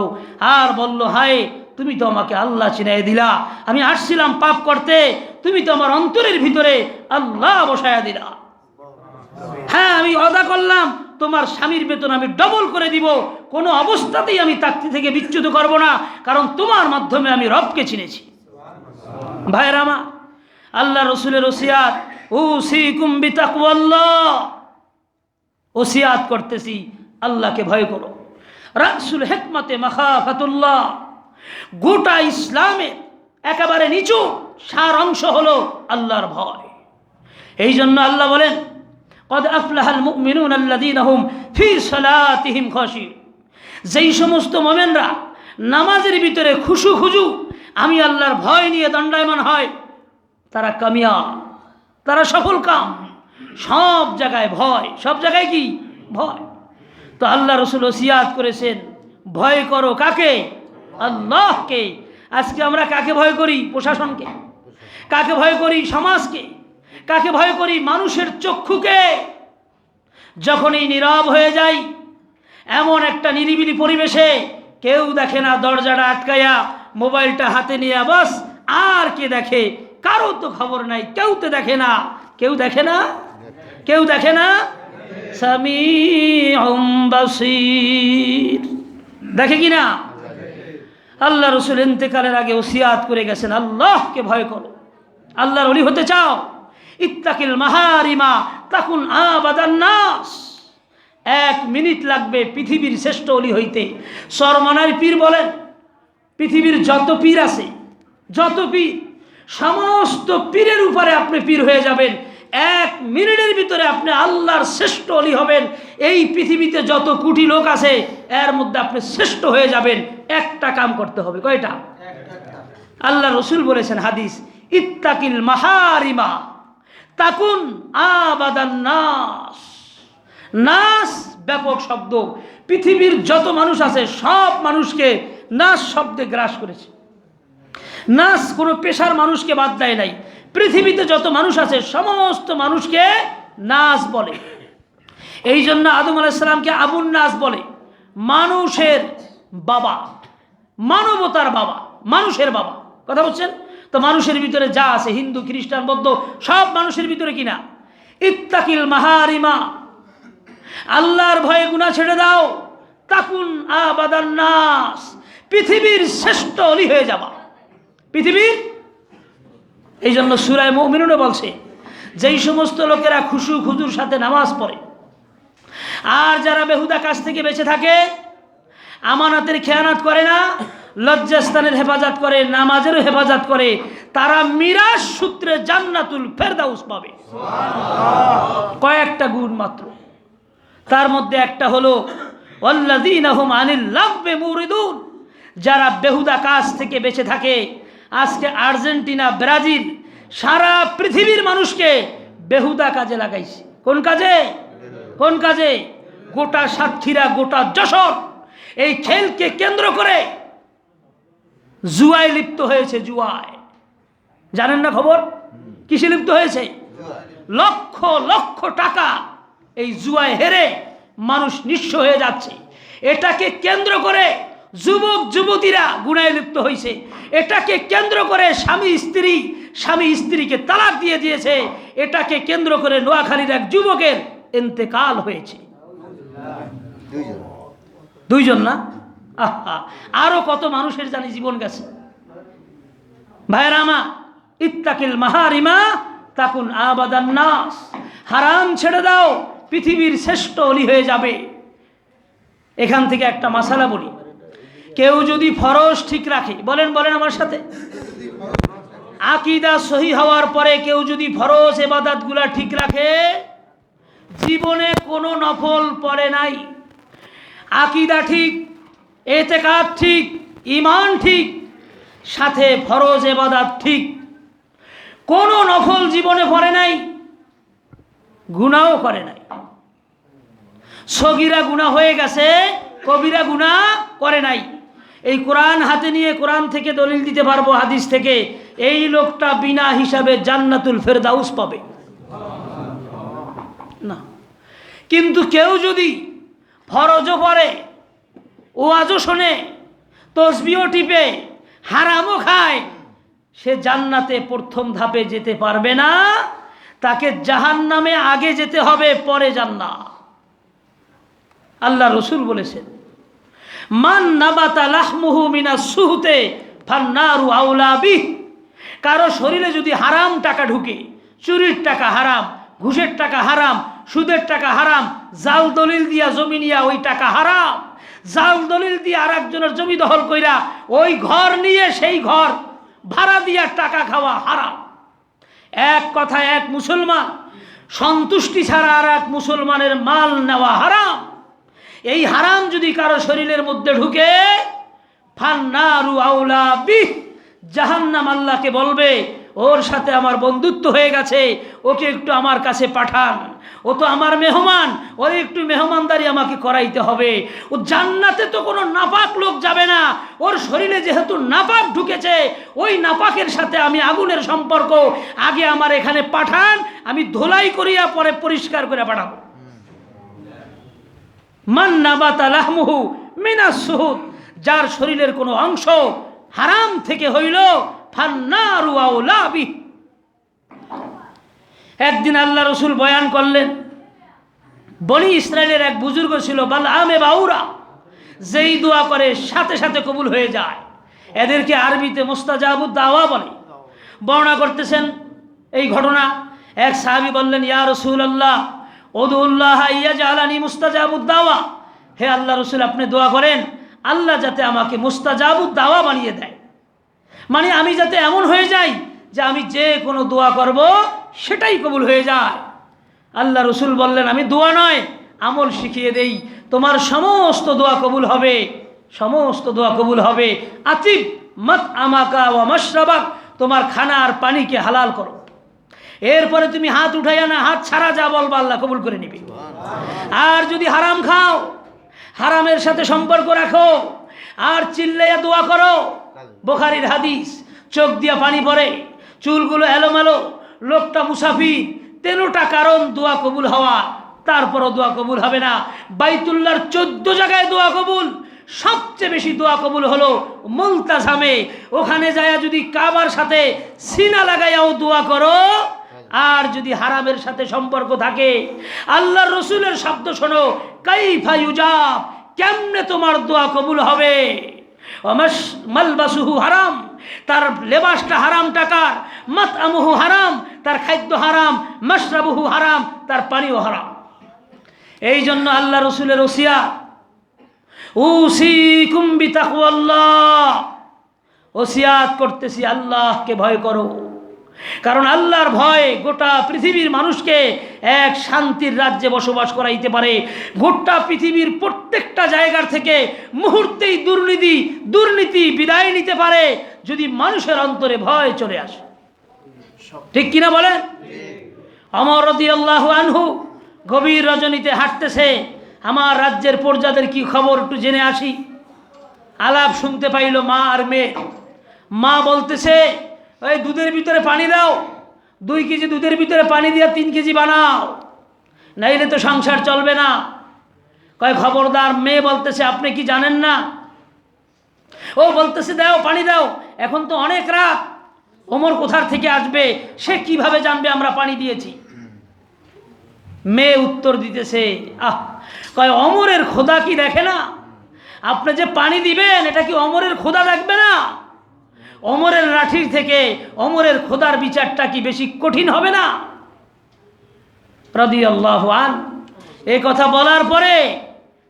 আর বলল, হায়, তুমি তো আমাকে আল্লাহ চিনাই দিলা। আমি আসছিলাম পাপ করতে, তুমি তো আমার অন্তরের ভিতরে আল্লাহ বসায়া দিলা। হ্যাঁ, আমি ওয়াদা করলাম তোমার স্বামীর বেতন আমি ডবল করে দিব, কোনো অবস্থাতেই আমি চাকরি থেকে বিচ্যুত করব না, কারণ তোমার মাধ্যমে আমি রবকে চিনেছি। ভাইয়েরা আমার, আল্লাহ রসুলের ওসিয়াত, উসিকুম বিতাকওয়াল্লাহ, ওসিয়াত করতেছি আল্লাহকে ভয় করো। রাসুল হিকমতে মাখাফাতুল্লাহ, গোটা ইসলামের একেবারে নিচু সার অংশ হলো আল্লাহর ভয়। এই জন্য আল্লাহ বলেন, কদ আফলাহাল মুমিনুন আল্লাযীনা হুম ফি সালাতিহিম খাশিউন, যেই সমস্ত মুমিনরা নামাজের ভিতরে খুশু খুজু আমি আল্লাহর ভয় নিয়ে দণ্ডায়মান হয়, তারা কামিয়াব, তারা সফল কাম। সব জায়গায় ভয়, সব জায়গায় কি ভয়। তো আল্লাহ রসুল ওসিয়াত করেছেন, ভয় করো কাকে? আল্লাহকে। আজকে আমরা কাকে ভয় করি? প্রশাসনকে। কাকে ভয় করি? সমাজকে। কাকে ভয় করি? মানুষের চক্ষুকে। যখনই নীরব হয়ে যাই, এমন একটা নিরিবিলি পরিবেশে, কেউ দেখে না, দরজাটা আটকায়া মোবাইলটা হাতে নিয়ে বাস, আর কে দেখে? কারো তো খবর নাই, কেউ তো দেখে না, কেউ দেখে না, কেউ দেখে না। সামিউম বাসীর, দেখে কি না? আল্লাহ রসুল ইন্তেকালের আগে ওসিয়াত করে গেছেন, আল্লাহকে ভয় করো। আল্লাহর ওলি হতে চাও? ইত্তাকিল মাহারিমা তাকুন আবাদান নাস। 1 মিনিট লাগবে পৃথিবীর শ্রেষ্ঠ ওলি হইতে। সরমনার পীর বলেন, পৃথিবীর যত পীর আছে, যত পীর, সমস্ত পীরের উপরে আপনি পীর হয়ে যাবেন। 1 মিনিটের ভিতরে আপনি আল্লাহর শ্রেষ্ঠ ওলি হবেন। এই পৃথিবীতে যত কোটি লোক আছে, এর মধ্যে আপনি শ্রেষ্ঠ হয়ে যাবেন। একটা কাম করতে হবে। কয়টা? আল্লাহ রসুল বলেছেন হাদিস, ইত্তাকিল মাহারিমা তাকুন আবাদান নাস। নাস ব্যাপক শব্দ, পৃথিবীর যত মানুষ আছে সব মানুষকে নাস শব্দে গ্রাস করেছে। নাস কোনো পেশার মানুষকে বাদ দেয় নাই। পৃথিবীতে যত মানুষ আছে সমস্ত মানুষকে নাস বলে। এই জন্য আদম আলাইহিস সালামকে আবুন নাস বলে, মানুষের বাবা, মানবতার বাবা, মানুষের বাবা। কথা বলছেন তো? মানুষের ভিতরে যা আছে, হিন্দু, খ্রিস্টান, বৌদ্ধ, সব মানুষের ভিতরে কিনা। ইত্তাকিল মাহারিমা, আল্লাহর ভয়ে গুনাহ ছেড়ে দাও। তাকুন আবাদান নাস, পৃথিবীর শ্রেষ্ঠ অলি হয়ে যাবা। পৃথিবীর, এই জন্য সূরা মুমিনুনে বলছে যেই সমস্ত লোকেরা খুশু খুজুর সাথে নামাজ পড়ে আর যারা বেহুদা কাজ থেকে বেঁচে থাকে, আমানতের খেয়ানত করে না, লজ্জাস্থানের হেফাজত করে, নামাজেরও হেফাজত করে, তারা মিরাজ সূত্রে জান্নাতুল ফেরদাউস পাবে। কয়েকটা গুণ মাত্র, তার মধ্যে একটা হলো ওয়াল্লাযীনা হুম আনিল লাগবি মুরিদুন, যারা বেহুদা কাজ থেকে বেঁচে থাকে। আজকে আর্জেন্টিনা, ব্রাজিল সারা পৃথিবীর মানুষকে বেহুদা কাজে লাগাইছে। কোন কাজে? কোন কাজে? গোটা সাতক্ষীরা, গোটা যশোর এই খেলকে কেন্দ্র করে জুয়ায় লিপ্ত হয়েছে। জুয়ায়, জানেন না খবর? কিসে লিপ্ত হয়েছে? লক্ষ লক্ষ টাকা এই জুয়ায় হেরে মানুষ নিঃস্ব হয়ে যাচ্ছে। এটাকে কেন্দ্র করে যুবক যুবতীরা গুনাহে লিপ্ত হয়েছে। এটাকে কেন্দ্র করে স্বামী স্ত্রীকে তালাক দিয়ে দিয়েছে। এটাকে কেন্দ্র করে নোয়াখালীর এক যুবকের ইন্তেকাল হয়েছে। দুইজন না, আহা, আরো কত মানুষের জানি জীবন গেছে। ভাইরা আমার, ইত্তাকিল মাহারিমা তাকুন আবাদান নাস, হারাম ছেড়ে দাও, পৃথিবীর শ্রেষ্ঠ অলি হয়ে যাবে। এখান থেকে একটা মাসালা বলি, কেউ যদি ফরজ ঠিক রাখে, বলেন বলেন আমার সাথে, আকীদা সহি হওয়ার পরে কেউ যদি ফরজ ইবাদতগুলা ঠিক রাখে, জীবনে কোনো নফল পড়ে নাই, আকীদা ঠিক, এতেকাদ ঠিক, ঈমান ঠিক, সাথে ফরজ ইবাদত ঠিক, কোনো নফল জীবনে পড়ে নাই, গুনাহও করে নাই, সগীরা গুনাহ হয়ে গেছে, কবিরা গুনাহ করে নাই, এই কোরআন হাতে নিয়ে কোরআন থেকে দলিল দিতে পারবো, হাদিস থেকে, এই লোকটা বিনা হিসাবে জান্নাতুল ফেরদাউস পাবে না। কিন্তু কেউ যদি ফরজও পড়ে, ওয়াজও শোনে, তসবিহও টিপে, হারামও খায়, সে জান্নাতে প্রথম ধাপে যেতে পারবে না, তাকে জাহান্নামে আগে যেতে হবে, পরে জান্নাত। আল্লাহ রসুল বলেছেন, মান নাবাতা লাহমুহু মিনাস সুহতে ফান্নারু আউলা বিহ, কারো শরীরে যদি হারাম টাকা ঢুকে, চুরির টাকা হারাম, ঘুষের টাকা হারাম, সুদের টাকা হারাম, জাল দলিল দিয়া জমি নিয়া ওই টাকা হারাম, জাল দলিল দিয়ে আর একজনের জমি দখল কইরা ওই ঘর নিয়ে সেই ঘর ভাড়া দিয়া টাকা খাওয়া হারাম। এক কথায় এক মুসলমান সন্তুষ্টি ছাড়া আর এক মুসলমানের মাল নেওয়া হারাম। এই হারাম যদি কারো শরীরের মধ্যে ঢুকে, ফান্নারু আউলা বিহ, জাহান্নাম আল্লাহকে বলবে ওর সাথে আমার বন্ধুত্ব হয়ে গেছে, ওকে একটু আমার কাছে পাঠান, ও তো আমার মেহমান, ওর একটু মেহমানদারি আমাকে করাইতে হবে। ও জান্নাতে তো কোনো নাপাক লোক যাবে না, ওর শরীরে যেহেতু নাপাক ঢুকেছে, ওই নাপাকের সাথে আমি আগুনের সম্পর্ক, আগে আমার এখানে পাঠান, আমি ধোলাই করিয়া পরে পরিষ্কার করে পাঠাবো। মান নাবাতা লাহমুহু মিনাস সুহুদ, যার শরীরের কোনো অংশ হারাম থেকে হইল, ফান্নারু আউলা বিহ। একদিন আল্লাহ রসুল বয়ান করলেন, বনি ইসরায়েলের এক বুজুর্গ ছিল বালআমে বাউরা, যেই দোয়া করে সাথে সাথে কবুল হয়ে যায়, এদেরকে আরবিতে মুস্তাজাবুদ দাওয়া বলে। বর্ণনা করতেছেন এই ঘটনা, এক সাহাবী বললেন, ইয়া রাসূলুল্লাহ উদুল্লাহ ইয়াজআলানি মুস্তাজাবুদ দাওয়া, হে আল্লাহ রসুল, আপনি দোয়া করেন আল্লাহ যাতে আমাকে মুস্তাজাবুদ দাওয়া বানিয়ে দেয়, মানে আমি যাতে এমন হয়ে যাই যে আমি যে কোনো দোয়া করব সেটাই কবুল হয়ে যায়। আল্লাহ রসুল বললেন, আমি দোয়া নয় আমল শিখিয়ে দেই, তোমার সমস্ত দোয়া কবুল হবে, সমস্ত দোয়া কবুল হবে। আতিব মত আমাকা ওয়া মাশরাবাক, তোমার খানা আর পানিকে হালাল করো, এরপরে তুমি হাত উঠাইয়া না, হাত ছাড়া যা বলবা আল্লাহ কবুল করে নিবে। আর যদি হারাম খাও, হারামের সাথে সম্পর্ক রাখো, আর চিল্লাইয়া দোয়া করো, বুখারীর হাদিস, চোখ দিয়া পানি পড়ে, চুলগুলো এলোমেলো, লোকটা মুসাফির, 13টা কারণ দোয়া কবুল হওয়া, তারপরও দোয়া কবুল হবে না। বাইতুল্লাহর 14 জায়গায় দোয়া কবুল, সবচেয়ে বেশি দোয়া কবুল হলো মুলতাজামে, ওখানে যায়া যদি কাবার সাথে সিনা লাগাইয়াও দোয়া করো, আর যদি হারামের সাথে সম্পর্ক থাকে, আল্লাহর রসুলের শব্দ শোনো, কাইফা ইউজাব, কেমনে তোমার দোয়া কবুল হবে। মালবাসুহু হারাম, তার লেবাসটা হারাম টাকার, মাতআমুহু হারাম, তার খাদ্য হারাম, মাশরাবুহু হারাম, তার পানিও হারাম। এই জন্য আল্লাহ রসুলের ওসিয়াত, উসিকুম বিতাকওয়াল্লাহ, ওসিয়াত করতেছি আল্লাহকে ভয় করো। কারণ আল্লাহর ভয় গোটা পৃথিবীর মানুষকে এক শান্তির রাজ্যে বসবাস করাইতে পারে। গোটা পৃথিবীর প্রত্যেকটা জায়গার থেকে মুহূর্তেই দুর্নীতি বিদায় নিতে পারে যদি মানুষের অন্তরে ভয় চলে আসে। ঠিক কিনা বলেন? ওমর রাদিয়াল্লাহু আনহু গভীর রজনীতে হাঁটতেছে, আমার রাজ্যের প্রজাদের কি খবর একটু জেনে আসি। আলাপ শুনতে পাইল মা আর মেয়ে। মা বলতেছে, ওই দুধের ভিতরে পানি দাও, 2 কেজি দুধের ভিতরে পানি দিয়ে 3 কেজি বানাও, নাইলে তো সংসার চলবে না। কয় খবরদার। মেয়ে বলতেছে, আপনি কি জানেন না? ও বলতেছে, দাও পানি দাও, এখন তো অনেক রাত, ওমর কোথার থেকে আসবে, সে কিভাবে জানবে আমরা পানি দিয়েছি? মেয়ে উত্তর দিতেছে, কয় ওমরের খোদা কি দেখে না? আপনি যে পানি দিবেন এটা কি ওমরের খোদা দেখবে না? ওমরের লাঠির থেকে ওমরের খোদার বিচারটা কি বেশি কঠিন হবে না? রাদিয়াল্লাহু আনহু এই কথা বলার পরে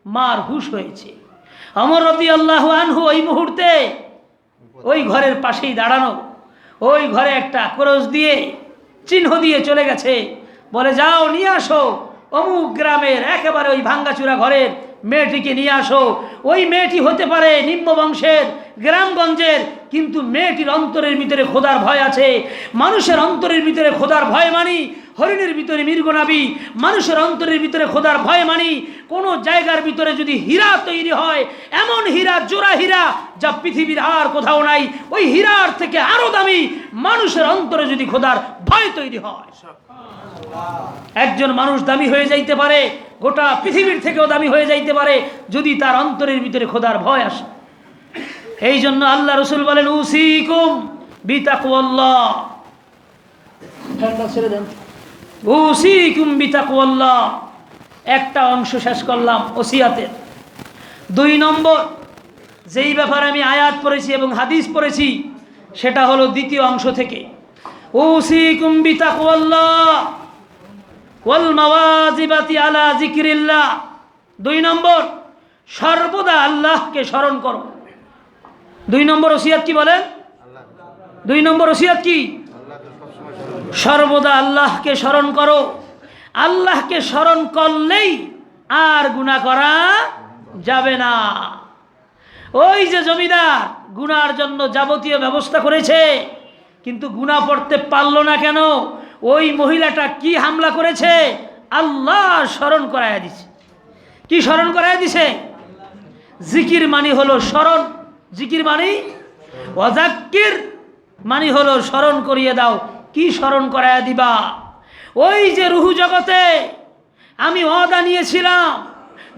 মার হুঁশ হয়েছে। ওমর রাদিয়াল্লাহু আনহু ওই মুহূর্তে ওই ঘরের পাশেই দাঁড়ানো, ওই ঘরে একটা ক্রস দিয়ে চিহ্ন দিয়ে চলে গেছে, বলে যাও নিয়ে আসো অমুক গ্রামের একেবারে ওই ভাঙ্গাচুরা ঘরের মেয়েটিকে নিয়ে আসো। ওই মেয়েটি হতে পারে নিম্ন বংশের, গ্রামগঞ্জের, কিন্তু মেয়েটির অন্তরের ভিতরে খোদার ভয় আছে। মানুষের অন্তরের ভিতরে খোদার ভয় মানি, হরিণের ভিতরে মৃগনাভি, মানুষের অন্তরের ভিতরে খোদার ভয় মানি। কোনো জায়গার ভিতরে যদি হীরা তৈরি হয়, এমন হীরা, জোড়া হীরা যা পৃথিবীর আর কোথাও নাই, ওই হীরার থেকে আরো দামি মানুষের অন্তরে যদি খোদার ভয় তৈরি হয়, একজন মানুষ দামি হয়ে যাইতে পারে, গোটা পৃথিবীর থেকেও দামি হয়ে যাইতে পারে যদি তার অন্তরের ভিতরে খোদার ভয় আসে। এই জন্য আল্লাহ রসুল বলেন, উসিকুম বিতাকওয়াল্লাহ, ছেড়ে দেন, উসিকুম বিতাকওয়াল্লাহ। একটা অংশ শেষ করলাম ওসিয়াতের। 2 নম্বর যেই ব্যাপারে আমি আয়াত পড়েছি এবং হাদিস পড়েছি সেটা হলো 2য় অংশ থেকে, উসিকুম বিতাকওয়াল্লাহ ওয়াল মাওয়াজিবাতি আলা যিকরিল্লাহ। 2 নম্বর, সর্বদা আল্লাহকে স্মরণ করো। 2 নম্বর ওসিয়াত কি বলেন? 2 নম্বর ওসিয়াত কি? সর্বদা আল্লাহকে স্মরণ করো। আল্লাহকে স্মরণ করলেই আর গুনাহ করা যাবে না। ওই যে জমিদার গুনার জন্য যাবতীয় ব্যবস্থা করেছে, কিন্তু গুনাহ পড়তে পারলো না কেন? ওই মহিলাটা কি হামলা করেছে? আল্লাহ স্মরণ করাইয়া দিছে। কি স্মরণ করাইয়া দিছে? জিকির মানি হলো স্মরণ। জিকির মানি, ওয়াজাক্কির মানি হলো স্মরণ করিয়ে দাও। কি স্মরণ করাইয়া দিবা? ওই যে রুহু জগতে আমি ওয়াদা নিয়েছিলাম,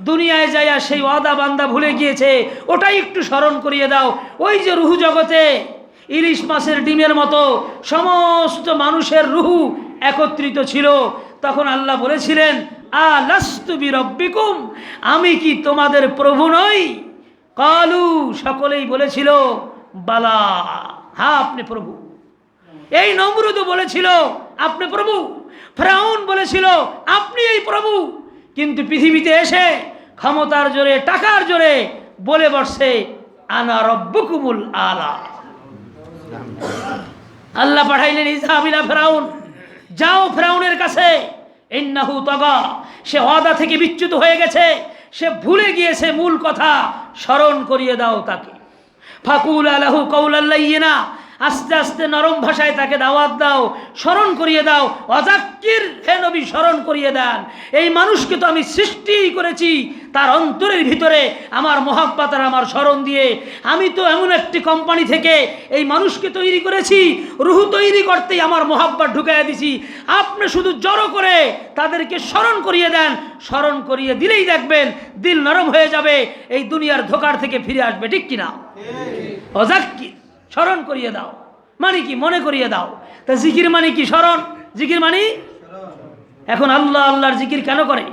দুনিয়ায় যাইয়া সেই ওয়াদা বান্দা ভুলে গিয়েছে, ওটাই একটু স্মরণ করিয়ে দাও। ওই যে রুহু জগতে ইলিশ মাছের ডিমের মতো সমস্ত মানুষের রুহু একত্রিত ছিল, তখন আল্লাহ বলেছিলেন, আলাস্তু বিরব্বিকুম, আমি কি তোমাদের প্রভু নই? কালু, সকলেই বলেছিল, বালা, হ্যাঁ আপনি প্রভু। এই নমরুদ বলেছিল আপনি প্রভু, ফিরআউন বলেছিল আপনি এই প্রভু। কিন্তু পৃথিবীতে এসে ক্ষমতার জোরে, টাকার জোরে বলে বসছে, আনা রব্বুকুমুল আলা। আল্লাহ পাঠাইলেন, ইযহাব ইলা ফিরআউন, যাও ফিরআউনের কাছে, ইন্নাহু তাগা, সে ওয়াদা থেকে বিচ্যুত হয়ে গেছে, সে ভুলে গিয়েছে মূল কথা, স্মরণ করিয়ে দাও তাকে। ফাকুলা লাহু কাওলাল লাইয়িনা, আস্তে আস্তে নরম ভাষায় তাকে দাওয়াত দাও, স্মরণ করিয়ে দাও। ওয়াজাক্কির, হে নবী স্মরণ করিয়ে দেন, এই মানুষকে তো আমি সৃষ্টি করেছি তার অন্তরের ভিতরে আমার মহাব্বত আর আমার স্মরণ দিয়ে। আমি তো এমন একটি কোম্পানি থেকে এই মানুষকে তৈরি করেছি, রুহু তৈরি করতেই আমার মহাব্বত ঢুকাইয়া দিছি। আপনি শুধু জড়ো করে তাদেরকে স্মরণ করিয়ে দেন, স্মরণ করিয়ে দিলেই দেখবেন দিল নরম হয়ে যাবে, এই দুনিয়ার ধোঁকার থেকে ফিরে আসবে। ঠিক কিনা? ওয়াজাক্কির, স্মরণ করিয়ে দাও মানে কি? মনে করিয়ে দাও। তা জিকির মানে কি? স্মরণ। জিকির মানে, এখন আল্লাহ আল্লাহর জিকির কেন করে?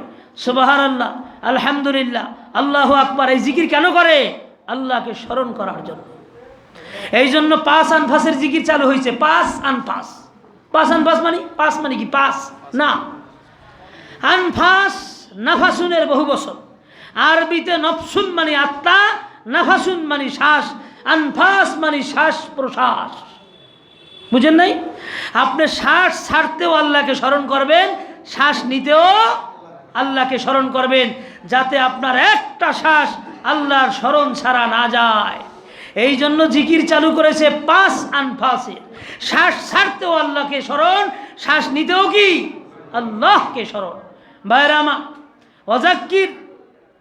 সুবহানাল্লাহ, আলহামদুলিল্লাহ, আল্লাহু আকবার, এই জিকির কেন করে? আল্লাহকে স্মরণ করার জন্য। এই জন্য 5 আনফাসের জিকির চালু হয়েছে। 5 আনফাস। 5 আনফাস মানে 5 মানে কি 5 না, আনফাস নাফাসুনের বহু বছর। আরবিতে নফসুন মানে আত্মা, নাফাসুন মানে শ্বাস, আনফাস মানে শ্বাস প্রশ্বাস। বুঝেন নাই? আপনি শ্বাস ছাড়তেও আল্লাহকে স্মরণ করবেন, শ্বাস নিতেও আল্লাহকে স্মরণ করবেন, যাতে আপনার একটা শ্বাস আল্লাহর স্মরণ ছাড়া না যায়। এই জন্য জিকির চালু করেছে 5 আনফাসে। শ্বাস ছাড়তেও আল্লাহকে স্মরণ, শ্বাস নিতেও কি আল্লাহকে স্মরণ। বাইরামা ওয়াজাক্কির,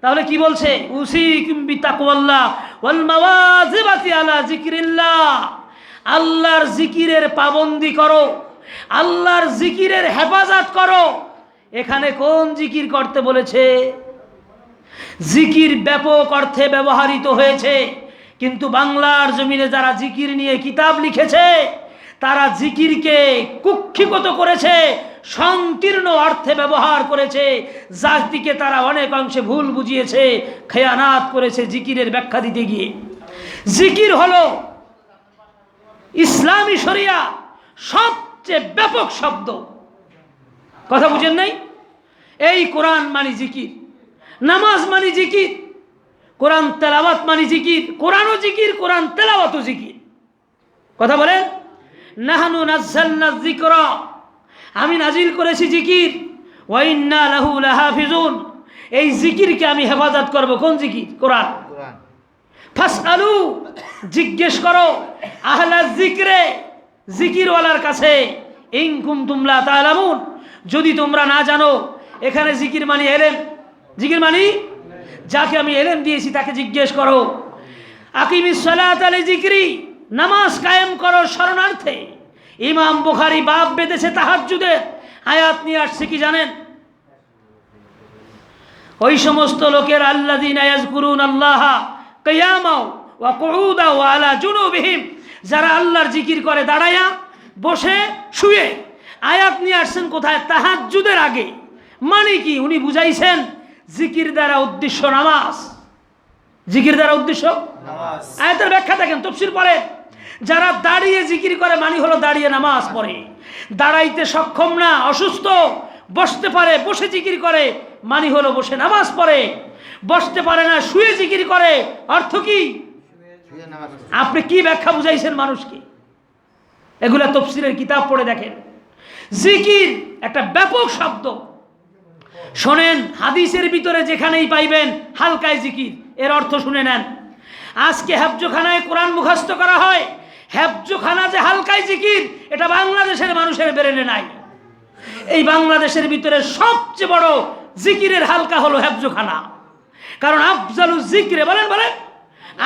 তাহলে কি বলছে? উসিকুম বিতাকওয়াল্লাহ ওয়াল মাওয়াজিবাতি আলা যিকরিল্লাহ। আল্লাহর জিকিরের পাবন্দি করো, আল্লাহর জিকিরের হেফাজত করো। এখানে কোন জিকির করতে বলেছে? জিকির ব্যাপক অর্থে ব্যবহৃত হয়েছে, কিন্তু বাংলার জমিনে যারা জিকির নিয়ে কিতাব লিখেছে তারা জিকিরকে কুক্ষিগত করেছে, সংকীর্ণ অর্থে ব্যবহার করেছে, যার দিকে তারা অনেক অংশে ভুল বুঝিয়েছে, খেয়ানাত করেছে জিকিরের ব্যাখ্যা দিতে গিয়ে। জিকির হলো ইসলামী শরিয়া সবচেয়ে ব্যাপক শব্দ। কথা বুঝেন নাই? এই কোরআন মানে জিকির, নামাজ মানে জিকির, কোরআন তেলাওয়াত মানে জিকির, কোরআনও জিকির, কোরআন তেলাওয়াতও জিকির। কথা বলেন? নাহনু নাযালনা যিকরা, আমি নাজিল করেছি জিকির, ওয়া ইন্না লাহু লাহাফিজুন, এই জিকিরকে আমি হেফাজত করব। কোন জিকির? কোরআন। ফাসআলু, জিজ্ঞেস করো, আহলা যিকরে, জিকিরওয়ালার কাছে, ইন কুনতুম লা তা'লামুন, যদি তোমরা না জানো। এখানে জিকির মানে এলেম, জিকির মানে যাকে আমি এলেম দিয়েছি তাকে জিজ্ঞেস করো। আকিমিস সালাতা লিযিকরি, নামাজ কায়েম করো শরণার্থে। ইমাম বুখারী বাব বেঁধেছে তাহাজ্জুদের, আয়াত নিয়ে আসছে কি জানেন? ওই সমস্ত লোকের আল্লাযীনা ইয়াযকুরুনাল্লাহা কিয়ামান ওয়া কুউদান ওয়া আলা জুনুবিহিম, যারা আল্লাহর জিকির করে দাঁড়ায়া, বসে, শুয়ে। আয়াত নিয়ে আসছেন কোথায়? তাহাজ্জুদের আগে। মানে কি? উনি বুঝাইছেন জিকির দ্বারা উদ্দেশ্য নামাজ। জিকির দ্বারা উদ্দেশ্য নামাজ। আয়াতের ব্যাখ্যা দেখেন, তাফসীর পড়ে। যারা দাঁড়িয়ে জিকির করে মানে হলো দাঁড়িয়ে নামাজ পড়ে। দাঁড়াইতে সক্ষম না, অসুস্থ, বসতে পারে, বসে জিকির করে মানে হলো বসে নামাজ পড়ে। বসতে পারে না, শুয়ে জিকির করে, অর্থ কি? আপনি কি ব্যাখ্যা বুঝাইছেন মানুষকে? এগুলা তাফসীরের কিতাব পড়ে দেখেন। জিকির একটা ব্যাপক শব্দ। শোনেন, হাদিসের ভিতরে যেখানেই পাইবেন হালকায় জিকির, এর অর্থ শুনে নেন। আজকে হেফজখানায় কোরআন মুখস্থ করা হয়, হেফজখানা যে হালকায় জিকির, এটা বাংলাদেশের মানুষের ব্রেনে নাই। এই বাংলাদেশের ভিতরে সবচেয়ে বড় জিকিরের হালকা হলো হেফজখানা। কারণ আফজালু জিকরে, বলেন বলেন,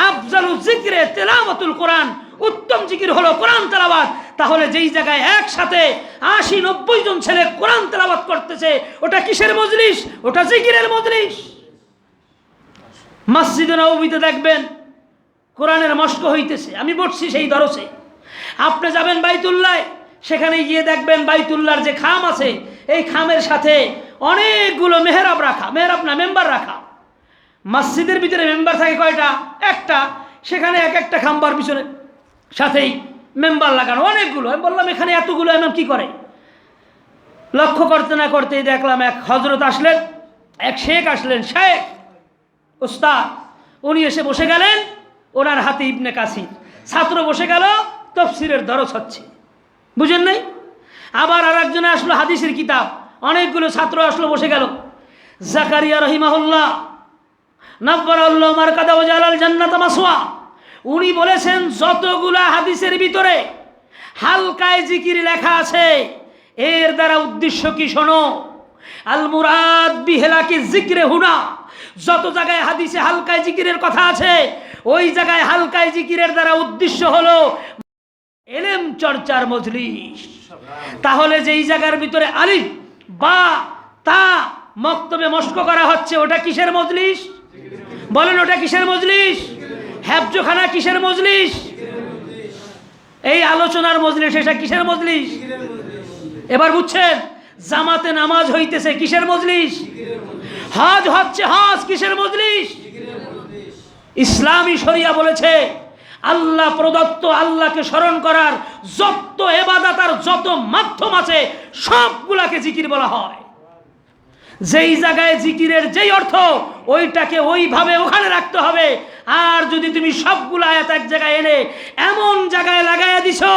আফজালু জিকরে তেলাওয়াতুল কোরআন, উত্তম জিকির হলো কোরআন তেলাওয়াত। তাহলে যেই জায়গায় একসাথে 80-90 জন ছেলে কোরআন তেলাওয়াত করতেছে, ওটা কিসের মজলিস? ওটা জিকিরের মজলিস। মসজিদে নববীতে দেখবেন কোরআনের মশক হইতেছে, আমি বসছি সেই দরসে। আপনি যাবেন বাইতুল্লাহ, সেখানে গিয়ে দেখবেন বাইতুল্লাহর যে খাম আছে, এই খামের সাথে অনেকগুলো মেহরাব রাখা, মেহরাব না মেম্বার রাখা। মসজিদের ভিতরে মেম্বার থাকে কয়টা? একটা। সেখানে এক একটা খাম্বার পিছনে সাথেই মেম্বার লাগানো অনেকগুলো। আমি বললাম এখানে এতগুলো এমন কি করে? লক্ষ্য করতে না করতেই দেখলাম এক হজরত আসলেন, এক শেখ আসলেন, শেখ উস্তাদ। উনি এসে বসে গেলেন, ওনার হাতে ইবনে কাসির, ছাত্র বসে গেল, তাফসীরের দরস হচ্ছে। বুঝেন নাই? আবার আর একজনে আসলো, হাদিসের কিতাব, অনেকগুলো ছাত্র আসলো, বসে গেল। জাকারিয়া রহিমাহুল্লাহ নাব্বারাল্লাহু মারকাদা ওয়া জালাল জান্নাত মাসওয়া, উনি বলেছেন যতগুলা হাদিসের ভিতরে হালকায় জিকির লেখা আছে, এর দ্বারা উদ্দেশ্য কি শোনো। আল মুরাদ বিহেলাকি জিকরে হুনা, যত জায়গায় হাদিসে হালকায় জিকিরের কথা আছে, ওই জায়গায় হালকায় জিকিরের দ্বারা উদ্দেশ্য হলো এলেম চর্চার মজলিস। তাহলে যেই জায়গার ভিতরে আলিফ বা তা মক্তবে মশক করা হচ্ছে, ওটা কিসের মজলিস? বলেন, ওটা কিসের মজলিস? হেফজখানা কিসের মজলিস? এই আলোচনার মজলিস, এটা কিসের মজলিস? এবার বুঝছেন? জামাতে নামাজ হইতেছে কিসের মজলিস? হজ হচ্ছে হজ কিসের মজলিস? ইসলামী শরিয়া বলেছে আল্লাহ প্রদত্ত আল্লাহকে স্মরণ করার যত ইবাদত আর যত মাধ্যম আছে সবগুলাকে জিকির বলা হয়। যেই জায়গায় জিকিরের যেই অর্থ ওইটাকে ওইভাবে ওখানে রাখতে হবে। আর যদি তুমি সবগুলো আয়াত এক জায়গায় এনে এমন জায়গায় লাগাইয়া দিছো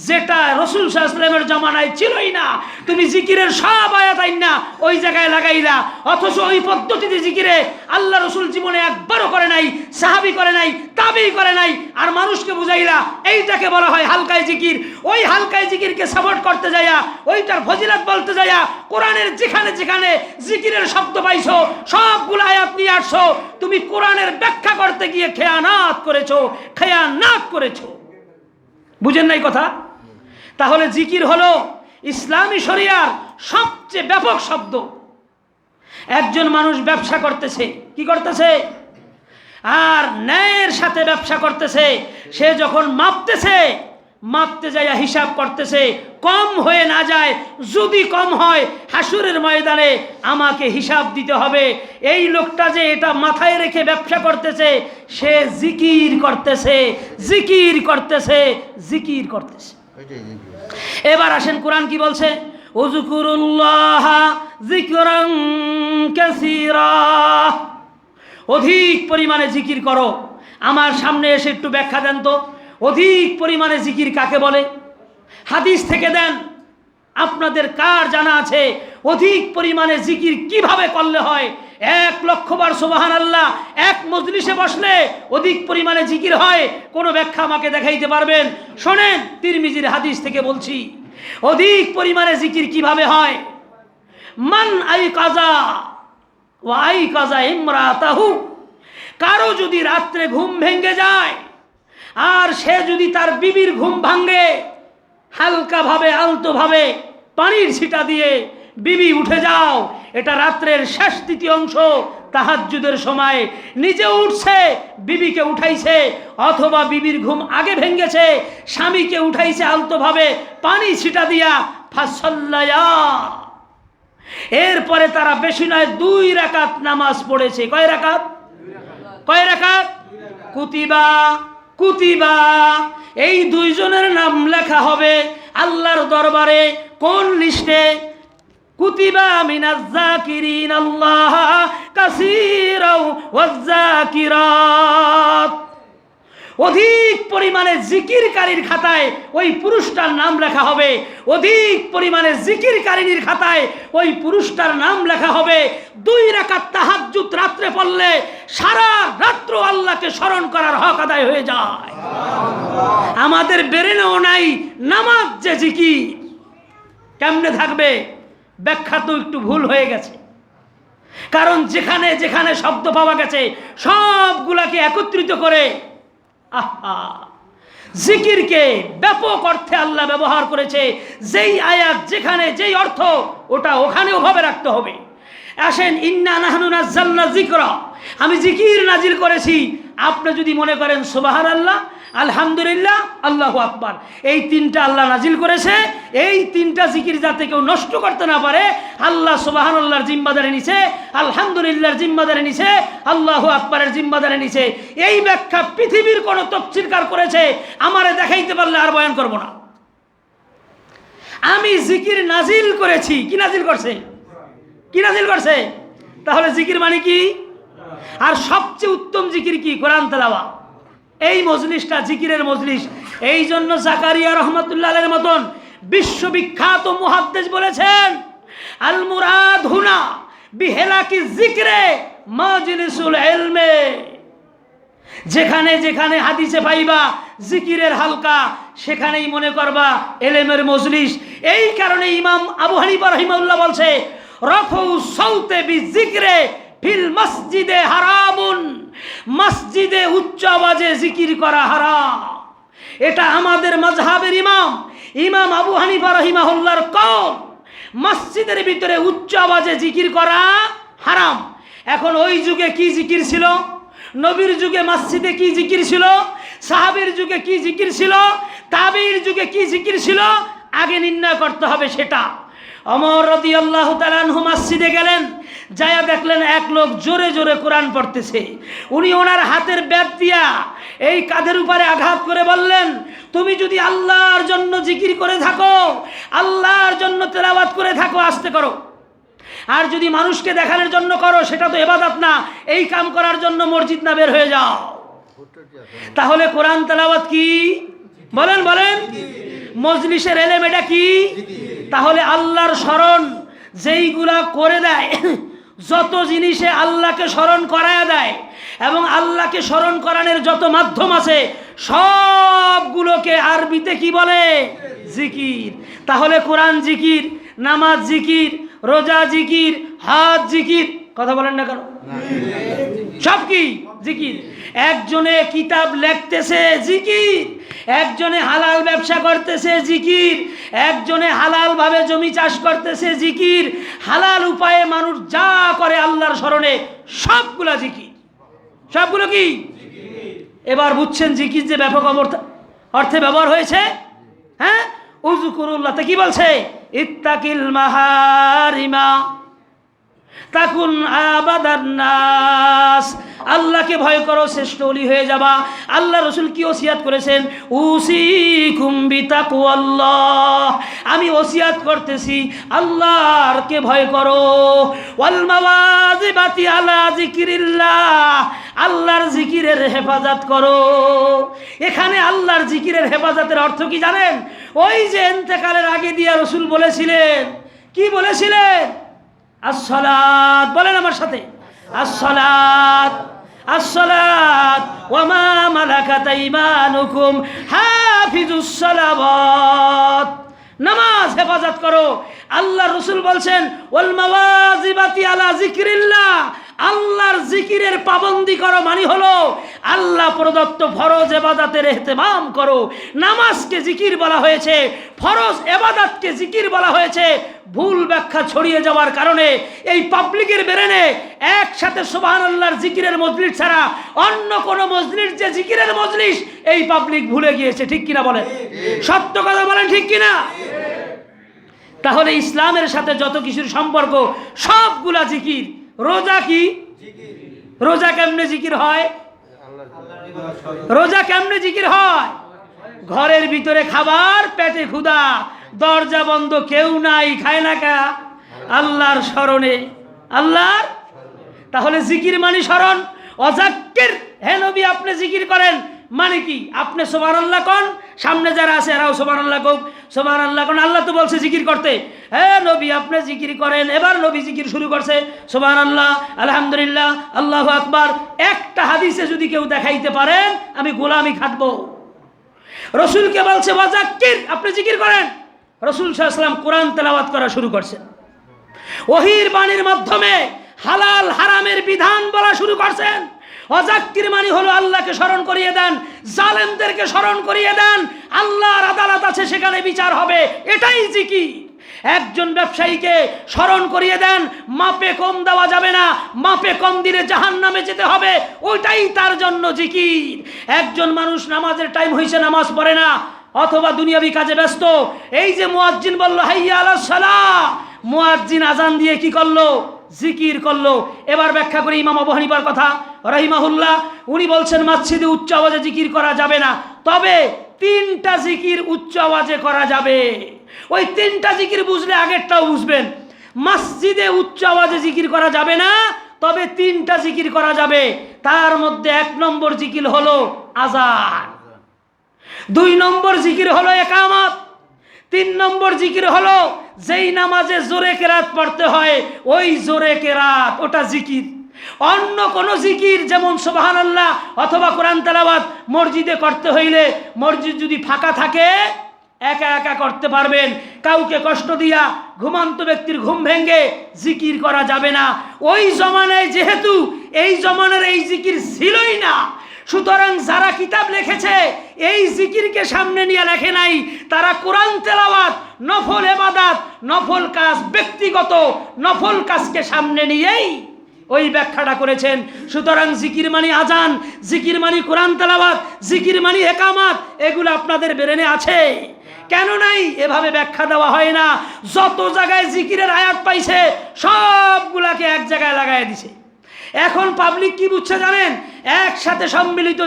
যেটা রাসূল সাল্লাল্লাহু আলাইহি ওয়াসাল্লামের জামানায় ছিলই না, তুমি জিকিরের সব আয়াত আইনা ওই জায়গায় লাগাইলা, অথচ ওই পদ্ধতিতে জিকিরে আল্লাহ রাসূল জীবনে একবারও করে নাই, সাহাবী করে নাই, তাবেঈ করে নাই, আর মানুষকে বুঝাইলা এইটাকে বলা হয় হালকায় জিকির। ওই হালকায় জিকিরকে সাপোর্ট করতে যাইয়া, ওইটার ফজিলত বলতে যাইয়া কোরআনের যেখানে যেখানে জিকিরের শব্দ পাইছো সবগুলো আয়াত নিয়ে আসছো, তুমি কোরআনের ব্যাখ্যা করতে গিয়ে খেয়ানাত করেছো। বুঝেন নাই কথা? তাহলে জিকির হলো ইসলামী শরিয়ার সবচেয়ে ব্যাপক শব্দ। একজন মানুষ ব্যবসা করতেছে, কি করতেছে? আর ন্যায়ের সাথে ব্যবসা করতেছে। সে যখন মাপতে যায় হিসাব করতেছে, কম হয়ে না যায়। যদি কম হয় হাসুরের ময়দানে আমাকে হিসাব দিতে হবে। এই লোকটা যে এটা মাথায় রেখে ব্যবসা করতেছে, সে জিকির করতেছে। এবার আসেন কোরআন কি বলছে? উযকুরুল্লাহ যিকরান কাসীরা, অধিক পরিমাণে জিকির করো। আমার সামনে এসে একটু ব্যাখ্যা দেন তো, অধিক পরিমাণে জিকির কাকে বলে? হাদিস থেকে দেন। আপনাদের কার জানা আছে অধিক পরিমাণে জিকির কিভাবে করলে হয়? 1,00,000 বার সুবহানাল্লাহ এক মজলিসে বসলে অধিক পরিমাণে জিকির হয়? কোনো ব্যাখ্যা আমাকে দেখাইতে পারবেন? শোনেন, তিরমিজির হাদিস থেকে বলছি অধিক পরিমাণে জিকির কিভাবে হয়। মান আইকাজা ওয়া আইকাজা ইমরাতাহু, কারো যদি রাত্রে ঘুম ভেঙে যায় আর সে যদি তার বিবির ঘুম ভাঙে, হালকাভাবে আলতোভাবে পানির ছিটা দিয়ে বিবি উঠে যাও, এটা রাত্রের শেষ তৃতীয় অংশ তাহাজ্জুদের সময়, নিজে উঠছে বিবিকে উঠাইছে, অথবা বিবির ঘুম আগে ভেঙেছে স্বামীকে উঠাইছে আলতোভাবে পানি ছিটা দিয়া, ফাসাল্লায়া, এরপরে তারা বেশি নয় 2 রাকাত নামাজ পড়েছে। কয় রাকাত? কুতিবা, এই 2 জনের নাম লেখা হবে আল্লাহর দরবারে। কোন লিস্টে? কুতিবা মিনাজ যাকিরিন আল্লাহ কাসীরাও ওয়াজ যাকিরাত, অধিক পরিমাণে জিকিরকারীর খাতায় ওই পুরুষটার নাম লেখা হবে। অধিক পরিমাণে জিকিরকারীর খাতায় ওই পুরুষটার নাম লেখা হবে। 2 রাকাত তাহাজ্জুদ রাত্রে পড়লে সারা রাত্র আল্লাহকে স্মরণ করার হক আদায় হয়ে যায়। আমাদের বেরেনেও নাই নামাজ যে জিকির। কেমনে থাকবে? ব্যাখ্যা তো একটু ভুল হয়ে গেছে, কারণ যেখানে যেখানে শব্দ পাওয়া গেছে সবগুলাকে একত্রিত করে জিকিরকে ব্যাপক অর্থে আল্লাহ ব্যবহার করেছে। যেই আয়াত যেখানে যেই অর্থ ওটা ওখানে ওভাবে রাখতে হবে। আসেন, ইন্না নাহনু নাযালনা যিকরা, আমি জিকির নাজিল করেছি। আপনি যদি মনে করেন সুবহানাল্লাহ, আলহামদুলিল্লাহ, আল্লাহু আকবার, এই 3টা আল্লাহ নাজিল করেছে, এই 3টা জিকির যাতে কেউ নষ্ট করতে না পারে, আল্লাহ সুবহানাল্লাহর জিম্মাদারি নিছে, আলহামদুলিল্লাহর জিম্মাদারি নিছে, আল্লাহু আকবারের জিম্মাদারি নিছে। এই ব্যাখ্যা পৃথিবীর কোন তাফসীরকার করেছে আমারে দেখাইতে পারলে আর বয়ান করব না। আমি জিকির নাজিল করেছি। কি নাজিল করছে? তাহলে জিকির মানে কি? আর সবচেয়ে উত্তম জিকির কি? কোরআন তেলাওয়াত। এই মজলিসটা জিকিরের মজলিস। এই জন্য জাকারিয়া রহমাতুল্লাহ আলাইহির মতন বিশ্ববিখ্যাত মুহাদ্দিস বলেছেন, আল মুরাদ হুনা বিহেলাকি জিকরে মাজলিসুল ইলমে, যেখানে যেখানে হাদিসে পাইবা জিকিরের হালকা, সেখানেই মনে করবা ইলমের মজলিস। এই কারণে ইমাম আবু হানিফা রাহিমাহুল্লাহ বলছে, রফউ সাউতে বিজিকরে ফিল মসজিদে হারামুন, মসজিদে উচ্চ আওয়াজে জিকির করা হারাম। এটা আমাদের মাযহাবের ইমাম আবু হানিফা রাহিমাহুল্লাহর কওল। মসজিদের ভিতরে উচ্চ আওয়াজে জিকির করা হারাম। এখন ওই যুগে কি জিকির ছিল? নবীর যুগে মসজিদে কি জিকির ছিল? সাহাবীর যুগে কি জিকির ছিল? তাবেঈর যুগে কি জিকির ছিল? আগে নির্ণয় করতে হবে সেটা। ওমর রাদিয়াল্লাহু তাআলা আনহু মসজিদে গেলেন, যায়া দেখলেন এক লোক জোরে জোরে কোরআন পড়তেছে। উনি ওনার হাতের ব্যাট দিয়া এই কাঁধের উপরে আঘাত করে বললেন, তুমি যদি আল্লাহর জন্য জিকির করে থাকো, আল্লাহর জন্য তেলাওয়াত করে থাকো, আস্তে করো। আর যদি মানুষকে দেখানোর জন্য করো, সেটা তো ইবাদত না। এই কাম করার জন্য মসজিদ না বের হয়ে যাও। তাহলে কোরআন তেলাওয়াত কি? বলেন বলেন। মজলিসের এলেম এটা কি? তাহলে আল্লাহর স্মরণ যেইগুলা করে দেয়, যত জিনিসে আল্লাহকে স্মরণ করায়া দেয় এবং আল্লাহকে স্মরণ করানোর যত মাধ্যম আছে সবগুলোকে আরবিতে কি বলে? জিকির। তাহলে কোরআন জিকির, নামাজ জিকির, রোজা জিকির, হাজ জিকির। কথা বলেন না কেন? সব কি জিকির। একজনে কিতাব লিখতেছে জিকির, একজনে হালাল ব্যবসা করতেছে জিকির, একজনে হালাল ভাবে জমি চাষ করতেছে জিকির, হালাল উপায়ে মানুষ যা করে আল্লাহর স্মরণে সবগুলা জিকির। সবগুলো কি? এবার বুঝছেন জিকির যে ব্যাপক অর্থে ব্যবহার হয়েছে। হ্যাঁ, উযকুরুল্লাহ তে কি বলছে? ইত্তাকিল মাহারিমা তাকুন আবাদান নাস। আল্লাহকে ভয় করো, শ্রেষ্ঠ ওলি হয়ে যাবা। আল্লাহ রসুল কি ওসিয়াত করেছেন? উসিকুম বিতাকওয়াল্লাহ, আমি ওসিয়াত করতেছি আল্লাহকে ভয় করো। ওয়াল মাওয়াজিবাতি আলা যিকিরিল্লাহ, আল্লাহর জিকিরের হেফাজত করো। এখানে আল্লাহর জিকিরের হেফাজতের অর্থ কি জানেন? ওই যে ইন্তেকালের আগে দিয়া রসুল বলেছিলেন, কি বলেছিলেন? আসসালাত, বলেন আমার সাথে, আসসালাত আসসালাত ওয়া মা মালাকাত আইমানুকুম হাফিজুস সালাওয়াত, নামাজ হেফাজত করো। আল্লাহ রসুল বলছেন ওয়াল মাওয়াজিবাতি আলা যিকরিল্লাহ, আল্লাহর জিকিরের পাবন্দি করো, মানে হলো আল্লাহ প্রদত্ত ফরজ ইবাদতের ইহতিমাম করো। নামাজকে জিকির বলা হয়েছে, ফরজ ইবাদতকে জিকির বলা হয়েছে। ভুল ব্যাখ্যা ছড়িয়ে যাওয়ার কারণে এই পাবলিকের ব্রেনে একসাথে সুবহানাল্লাহর জিকিরের মজলিস ছাড়া অন্য কোন মজলিস যে জিকিরের মজলিস এই পাবলিক ভুলে গিয়েছে। ঠিক কিনা বলেন? সত্য কথা বলেন, ঠিক কিনা? তাহলে ইসলামের সাথে যত কিছুর সম্পর্ক সবগুলা জিকির। রোজা কি? রোজা কেমনে জিকির হয়? রোজা কেমনে জিকির হয়? ঘরের ভিতরে খাবার, পেটে ক্ষুধা, দরজা বন্ধ, কেউ নাই, খায় না কা? আল্লাহর স্মরণে, আল্লাহর। তাহলে জিকির মানে স্মরণ। অজাক্কির, হে নবী আপনি জিকির করেন, মানে কি? আপনি সুবহানাল্লাহ কোন, সামনে যারা আছে এরাও সুবহানাল্লাহ কোক, সুবহানাল্লাহ কোন। আল্লাহ তো বলছে জিকির করতে, হে নবী আপনি জিকির করেন। এবার নবী জিকির শুরু করছে, সুবহানাল্লাহ, আলহামদুলিল্লাহ, আল্লাহু আকবার। একটা হাদিসে যদি কেউ দেখাইতে পারেন আমি গোলামি খাটবো। রসুলকে বলছে ওয়াজাক্কির, আপনি জিকির করেন। রসুল সাল্লাল্লাহু আলাইহি ওয়াসাল্লাম কোরআন তেলাওয়াত করা শুরু করছেন। ওহীর বাণীর মাধ্যমে হালাল হারামের বিধান বলা শুরু করছেন। ওয়াজাক্কির মানে হলো আল্লাহকে স্মরণ করিয়ে দেন, জালেমদেরকে স্মরণ করিয়ে দেন। আল্লাহর আদালত আছে, সেখানে বিচার হবে, এটাই জিকির। একজন ব্যবসায়ীকে স্মরণ করিয়ে দেন, মাপে কম দেওয়া যাবে না, মাপে কম দিলে জাহান্নামে যেতে হবে, ওইটাই তার জন্য জিকির। একজন মানুষ নামাজের টাইম হয়েছে, নামাজ পড়ে না, অথবা দুনিয়াবি কাজে ব্যস্ত, এই যে মুয়াজ্জিন বলল হাইয়া আলাস সালাহ, মুয়াজ্জিন আজান দিয়ে কি করলো? জিকির করলো। এবার ব্যাখ্যা করি ইমাম আবু হানিফার কথা রাহিমাহুল্লাহ। উনি বলছেন মসজিদে উচ্চ আওয়াজে জিকির করা যাবে না, তবে তিনটা জিকির উচ্চ আওয়াজে করা যাবে। ওই তিনটা জিকির বুঝলে আগেরটাও বুঝবেন। মসজিদে উচ্চ আওয়াজে জিকির করা যাবে না, তবে তিনটা জিকির করা যাবে। তার মধ্যে 1 নম্বর জিকির হলো আযান, 2 নম্বর জিকির হলো ইকামত, 3 নম্বর জিকির হলো যেই নামাজে জোরে কেরাত পড়তে হয় ওই জোরে কেরাত, ওটা জিকির। অন্য কোন জিকির যেমন সুবহানাল্লাহ অথবা কোরআন তেলাওয়াত মসজিদে করতে হইলে মসজিদ যদি ফাঁকা থাকে একা একা করতে পারবেন, কাউকে কষ্ট দিয়া ঘুমান্ত ব্যক্তির ঘুম ভেঙে জিকির করা যাবে না। ওই জমানায় যেহেতু এই জমানার এই জিকির ছিলই না, সুতরাং যারা কিতাব লিখেছে এই জিকিরকে সামনে নিয়ে লেখে নাই। তারা কোরআন তেলাওয়াত, নফল ইবাদত, নফল কাজ, ব্যক্তিগত নফল কাজকে সামনে নিয়েই ওই ব্যাখ্যাটা করেছেন। সুতরাং জিকির মানে আজান, জিকির মানে কোরআন তেলাওয়াত, জিকির মানে একামাত, এগুলো আপনাদের ব্রেনে আছে? কেন নাই? এভাবে ব্যাখ্যা দেওয়া হয় না। যত জায়গায় জিকিরের আয়াত পাইছে সবগুলাকে এক জায়গায় লাগাই দিছে। এখন পাবলিক কি বুঝছে জানেন? একসাথে সম্মিলিত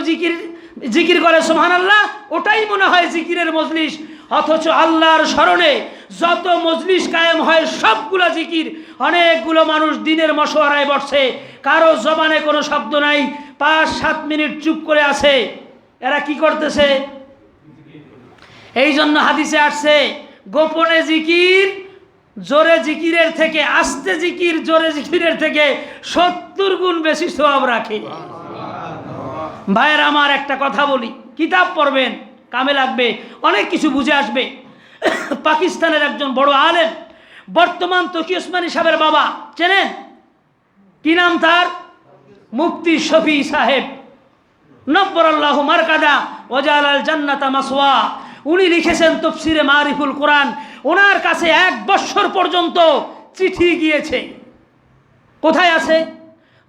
জিকির করে সুবহানাল্লাহ, ওটাই মনে হয় জিকিরের মজলিস। অথচ আল্লাহর স্মরণে যত মজলিস কায়েম হয় সবগুলা জিকির। অনেকগুলো মানুষ দিনের মশওয়ারায় বসছে, কারো জবানে কোনো শব্দ নাই, 5-7 মিনিট চুপ করে আছে। এরা কি করতেছে? এই জন্য হাদিসে আসছে, গোপনে জিকির জোরে জিকিরের থেকে, আস্তে জিকির জোরে জিকিরের থেকে 70 গুণ বেশি সওয়াব রাখে। ভাইয়ের আমার, একটা কথা বলি, কিতাব পড়বেন, কামে লাগবে, অনেক কিছু বুঝে আসবে। পাকিস্তানের একজন বড় আলেম, বর্তমান তকি ওসমানী সাহেবের বাবা, চেনেন? কি নাম তার? মুফতি শফি সাহেব, নব্বরাল্লাহু মারকাদা ওয়াজালাল জান্নাতা মাসওয়া। উনি লিখেছেন তাফসিরে মারিফুল কোরআন। ওনার কাছে 1 বছর পর্যন্ত চিঠি গিয়েছে। কোথায় আছে?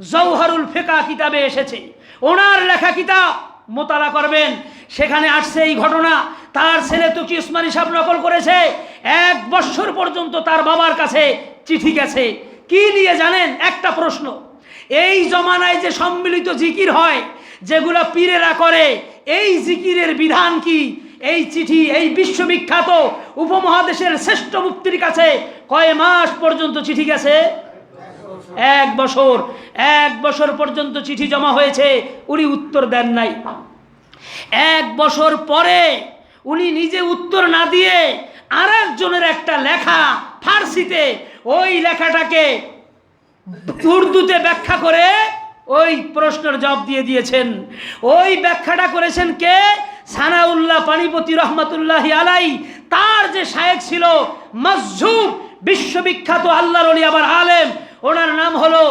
জওহারুল ফিকা কিতাবে এসেছে। ওনার লেখা কিতাব মোতালা করবেন, সেখানে আসছে এই ঘটনা। তার ছেলে তকি ওসমানী সাহেব নকল করেছে। 1 বছর পর্যন্ত তার বাবার কাছে চিঠি গেছে। কি নিয়ে জানেন? একটা প্রশ্ন, এই জমানায় যে সম্মিলিত জিকির হয়, যেগুলো পীরেরা করে, এই জিকিরের বিধান কি? এই চিঠি এই বিশ্ববিখ্যাত উপমহাদেশের শ্রেষ্ঠ মুফতির কাছে কয় মাস পর্যন্ত চিঠি গেছে? 1 বছর। 1 বছর পর্যন্ত চিঠি জমা হয়েছে, উনি উত্তর দেন নাই। 1 বছর পরে উনি নিজে উত্তর না দিয়ে আরেকজনের একটা লেখা ফার্সিতে, ওই লেখাটাকে উর্দুতে ব্যাখ্যা করে ওই প্রশ্নের জবাব দিয়ে দিয়েছেন। ওই ব্যাখ্যাটা করেছেন কে? সানাউল্লাহ পানিপতি রহমতুল্লাহি আলাই। তার যে শায়েখ ছিল মজহুব, বিশ্ববিখ্যাত আল্লাহর ওলি আবার আলেম, ওনার নাম হলো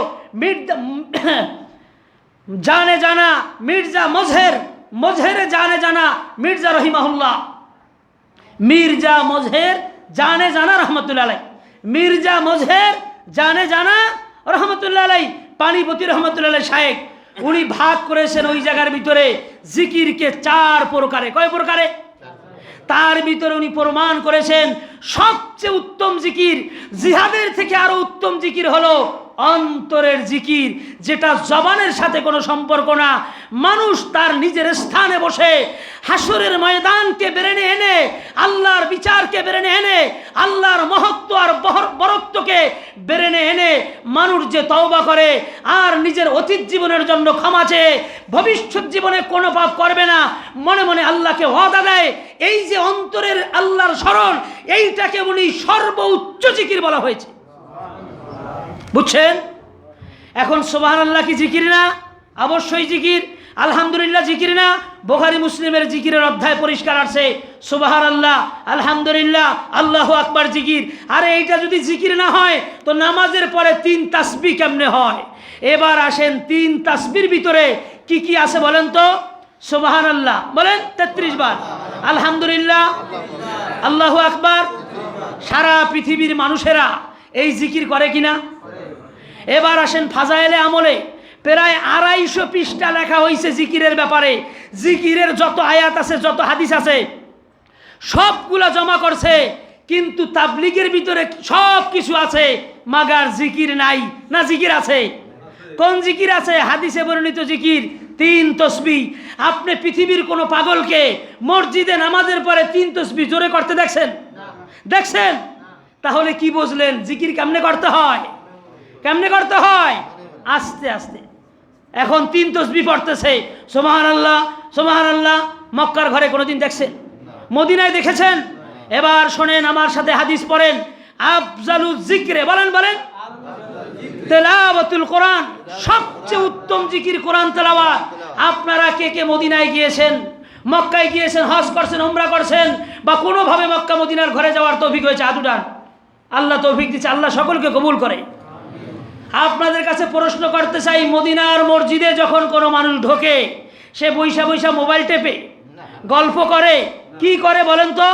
জানে জানা মির্জা মজহেরে জানে জানা মির্জা রহিমাহুল্লাহ। মির্জা মজহের জানে জানা রহমতুল্লাহ আলাই, মির্জা মজহের জানে জানা রহমতুল্লাহ আলাই, পানিপতি রহমতুল্লাহ আলাই শায়েখ। উনি ভাগ করেছেন ওই জায়গার ভিতরে জিকিরকে 4 প্রকারে। কয় প্রকারে? তার ভিতরে উনি প্রমাণ করেছেন সবচেয়ে উত্তম জিকির, জিহাদের থেকে আরো উত্তম জিকির হলো অন্তরের জিকির, যেটা জবানের সাথে কোনো সম্পর্ক না। মানুষ তার নিজের স্থানে বসে হাসরের ময়দানকে বেরেনে এনে, আল্লাহর বিচারকে বেরেনে এনে, আল্লাহর মহত্ব আর বরত্বকে বেরেনে এনে মানুষ যে তওবা করে আর নিজের অতীত জীবনের জন্য ক্ষমা চেয়ে ভবিষ্যৎ জীবনে কোনো পাপ করবে না, মনে মনে আল্লাহকে ওয়াদা দেয়, এই যে অন্তরের আল্লাহর স্মরণ, এইটাকে উনি সর্বোচ্চ জিকির বলা হয়েছে। বুঝছেন? এখন সুবহানাল্লাহ কি জিকির না? অবশ্যই জিকির। আলহামদুলিল্লাহ জিকির না? বুখারী মুসলিমের জিকিরের অধ্যায় পরিষ্কার আছে, সুবহানাল্লাহ, আলহামদুলিল্লাহ, আল্লাহু আকবার জিকির। আরে এইটা যদি জিকির না হয় তো নামাজের পরে 3 তাসবিহ কেমনে হয়? এবার আসেন 3 তাসবির ভিতরে কি কি আছে বলেন তো? সুবহানাল্লাহ বলেন 33 বার, আলহামদুলিল্লাহ, আল্লাহু আকবার। সারা পৃথিবীর মানুষেরা এই জিকির করে কিনা? এবার আসেন ফাজায়েলে আমলে প্রায় 250 পৃষ্ঠা লেখা হয়েছে জিকিরের ব্যাপারে। জিকিরের যত আয়াত আছে, যত হাদিস আছে, সবগুলা জমা করছে, কিন্তু তাবলীগের ভিতরে সব কিছু আছে, মাগার জিকির নাই। না জিকির আছে? কোন জিকির আছে? হাদিসে বর্ণিত জিকির 3 তসবিহ। আপনি পৃথিবীর কোনো পাগলকে মসজিদে নামাজের পরে 3 তসবিহ জোরে করতে দেখছেন? দেখছেন? তাহলে কি বুঝলেন জিকির কেমনে করতে হয়? কেমনে করতে হয়? আস্তে আস্তে। এখন 3 তসবিহ পড়তেছে, সুবহানাল্লাহ সুবহানাল্লাহ। মক্কার ঘরে কোনোদিন দেখছেন? মদিনায় দেখেছেন? এবার শোনেন, আমার সাথে হাদিস পড়েন। আফজালুজ জিকরে বলেন তেলাওয়াতুল কোরআন। সবচেয়ে উত্তম জিকির কোরআন তেলাওয়াত। আপনারা কে কে মদিনায় গিয়েছেন, মক্কায় গিয়েছেন, হজ করছেন, উমরা করছেন, বা কোনোভাবে মক্কা মদিনার ঘরে যাওয়ার তৌফিক হয়েছে? হাত উঠান। আল্লাহ তৌফিক দিচ্ছে, আল্লাহ সকলকে কবুল করে। আপনাদের কাছে প্রশ্ন করতে চাই, মদিনার মসজিদে যখন কোনো মানুষ ঢোকে, সে বৈশা বৈশা মোবাইল টেপে গল্প করে, কি করে বলেন তো?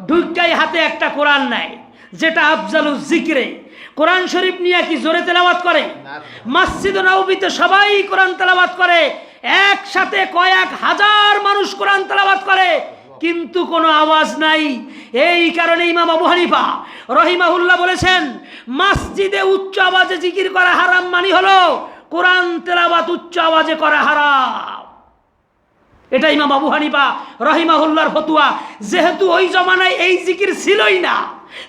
ঢুকাই হাতে একটা কোরআন নেয়, যেটা আফজালুজ জিকরে। কোরআন শরীফ নিয়ে কি জোরে তেলাওয়াত করে? মসজিদ নববীতে সবাই কোরআন তেলাওয়াত করে, একসাথে কয়েক হাজার মানুষ কোরআন তেলাওয়াত করে, কিন্তু কোনো আওয়াজ নাই। এই কারণে ইমাম আবু হানিফা রহিমাহুল্লাহ বলেছেন, মসজিদে উচ্চ আওয়াজে জিকির করা হারাম মানে হলো কোরআন তেলাওয়াত উচ্চ আওয়াজে করা হারাম। এটা ইমাম আবু হানিফা রহিমাহুল্লাহর ফতোয়া। যেহেতু ওই জমানায় এই জিকির ছিলই না,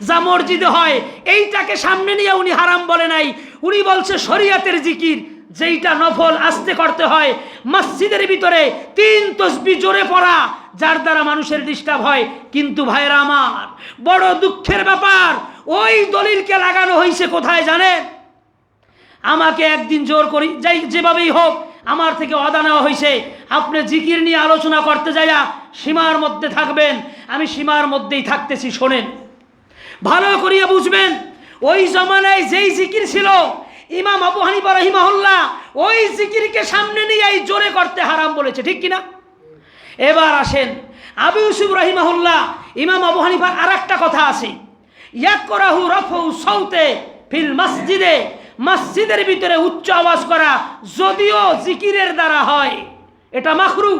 যা মসজিদে হয় এইটাকে সামনে নিয়ে উনি হারাম বলে নাই। উনি বলছে শরীয়তের জিকির যেইটা নফল আস্তে করতে হয়, মসজিদের ভিতরে 3 তাসবিহ জোরে পড়া, যার দ্বারা মানুষের ডিস্টার্ব হয়। কিন্তু ভাইরা আমার, বড় দুঃখের ব্যাপার, ওই দলিলকে লাগানো হয়েছে কোথায় জানেন? আমাকে একদিন জোর করি, যাই যেভাবেই হোক আমার থেকে ওয়াদা নেওয়া হয়েছে, আপনি জিকির নিয়ে আলোচনা করতে যাইয়া সীমার মধ্যে থাকবেন। আমি সীমার মধ্যেই থাকতেছি। শোনেন, ভালো করিয়া বুঝবেন, ওই জমানায় যেই জিকির ছিল, ইমাম আবু হানিফা রাহিমাহুল্লাহ ওই জিকিরকে সামনে নিয়ে এই জোরে করতে হারাম বলেছে, ঠিক কিনা? এবার আসেন, আবু ইউসুফ রাহিমাহুল্লাহ, ইমাম আবু হানিফার আর একটা কথা আছে, ইয়াকরাহু রাফউ সাউতে ফিল মসজিদে, মসজিদের ভিতরে উচ্চ আওয়াজ করা যদিও জিকিরের দ্বারা হয়, এটা মাকরুহ।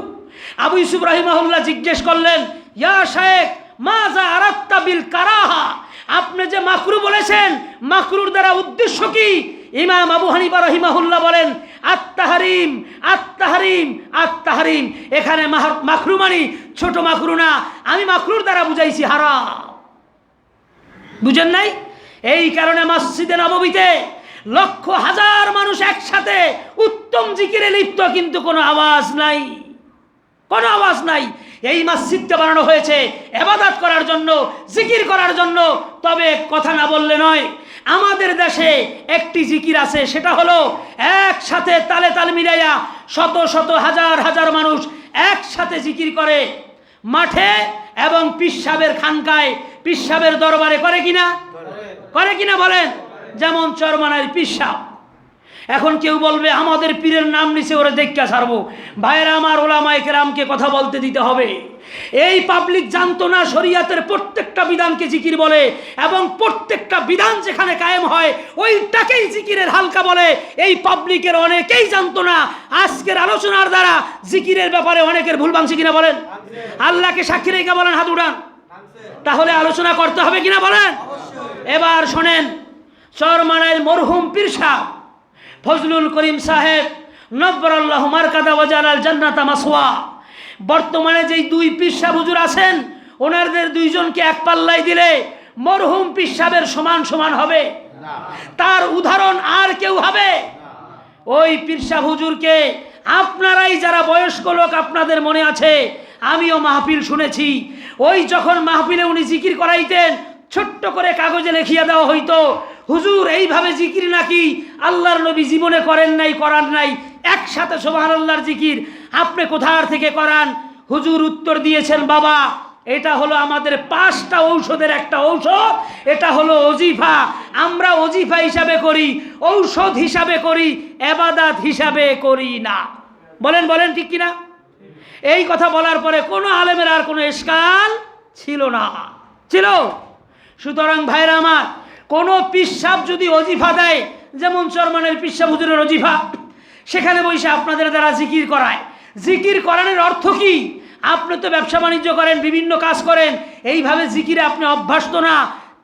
আবু ইউসুফ রাহিমাহুল্লাহ জিজ্ঞেস করলেন, ইয়া শাইখ মাজা আরাত্তা বিল কারাহা, আপনি যে মাকরুহ বলেছেন, মাকরুর দ্বারা উদ্দেশ্য কি? ইমাম আবু হানিফা রাহিমাহুল্লাহ বলেন, আত-তাহরিম আত-তাহরিম আত-তাহরিম। এখানে মাকরুহ মানে ছোট মাকরুহ না, আমি মাকরুর দ্বারা বুঝাইছি হারাম। বুঝেন নাই? এই কারণে মসজিদে নববীতে লক্ষ হাজার মানুষ একসাথে উত্তম জিকিরে লিপ্ত, কিন্তু কোনো আওয়াজ নাই, কোনো আওয়াজ নাই। এই মসজিদটা বানানো হয়েছে ইবাদত করার জন্য, জিকির করার জন্য। তবে কথা না বললে নয়, আমাদের দেশে একটি জিকির আছে, সেটা হলো একসাথে তালে তাল মিলাইয়া শত শত হাজার হাজার মানুষ একসাথে জিকির করে মাঠে এবং পিসাবের খানকায়, পিসাবের দরবারে। করে কিনা? করে কিনা বলেন? যেমন চরমানার পিসাব। এখন কেউ বলবে আমাদের পীরের নাম নিচে ওরা দেখা ছাড়বো। ভাইরা আমার, ওলামায়ে কেরামকে কথা বলতে দিতে হবে। এই পাবলিক জানতো না শরীয়তের প্রত্যেকটা বিধানকে জিকির বলে, এবং প্রত্যেকটা বিধান যেখানে কায়েম হয় ওইটাকেই জিকিরের হালকা বলে। এই পাবলিকের অনেকেই জানতো না। আজকের আলোচনার দ্বারা জিকিরের ব্যাপারে অনেকের ভুল ভাঙছে কিনা বলেন? আল্লাহকে সাক্ষী রেখে বলেন, হাত উঠান। তাহলে আলোচনা করতে হবে কিনা বলেন? এবার শোনেন, চরমানায় মরহুম পীর সাহেব ফজলুল করিম সাহেব নব্বরাল্লাহু মারকাদা ওয়া জালাল জান্নাতা মাসওয়া, বর্তমানে যেই 2 পীর সাহেব হুজুর আছেন, ওনাদের 2 জনকে এক পাল্লায় দিলে মরহুম পীর সাহেবের সমান সমান হবে? তার উদাহরণ আর কেউ হবে? ওই পীর সাহেব হুজুরকে আপনারাই যারা বয়স্ক লোক, আপনাদের মনে আছে, আমিও মাহফিল শুনেছি। ওই যখন মাহফিলে উনি জিকির করাইতেন, ছোট্ট করে কাগজে লিখিয়ে দেওয়া হইতো, হুজুর এইভাবে জিকির নাকি আল্লাহর নবী জীবনে করেন নাই, করান নাই, একসাথে সুবহানাল্লাহর জিকির আপনি কোথার থেকে করান? হুজুর উত্তর দিয়েছেন, বাবা এটা হলো আমাদের 5টা ঔষধের একটা ঔষধ, এটা হলো ওজিফা। আমরা ওজিফা হিসাবে করি, ঔষধ হিসাবে করি, ইবাদত হিসাবে করি না। বলেন বলেন ঠিক কিনা? এই কথা বলার পরে কোনো আলেমের আর কোনো ইশকাল ছিল না, ছিল? সুতরাং ভাইরা আমার, কোনো পীর সাহেব যদি ওজিফা দেয়, যেমন চরমানের পীর সাহেব হুজুরের ওজিফা, সেখানে বসে আপনাদের দ্বারা জিকির করায়, জিকির করানোর অর্থ কি? আপনি তো ব্যবসা বাণিজ্য করেন, বিভিন্ন কাজ করেন, এইভাবে জিকিরে আপনি অভ্যস্ত না।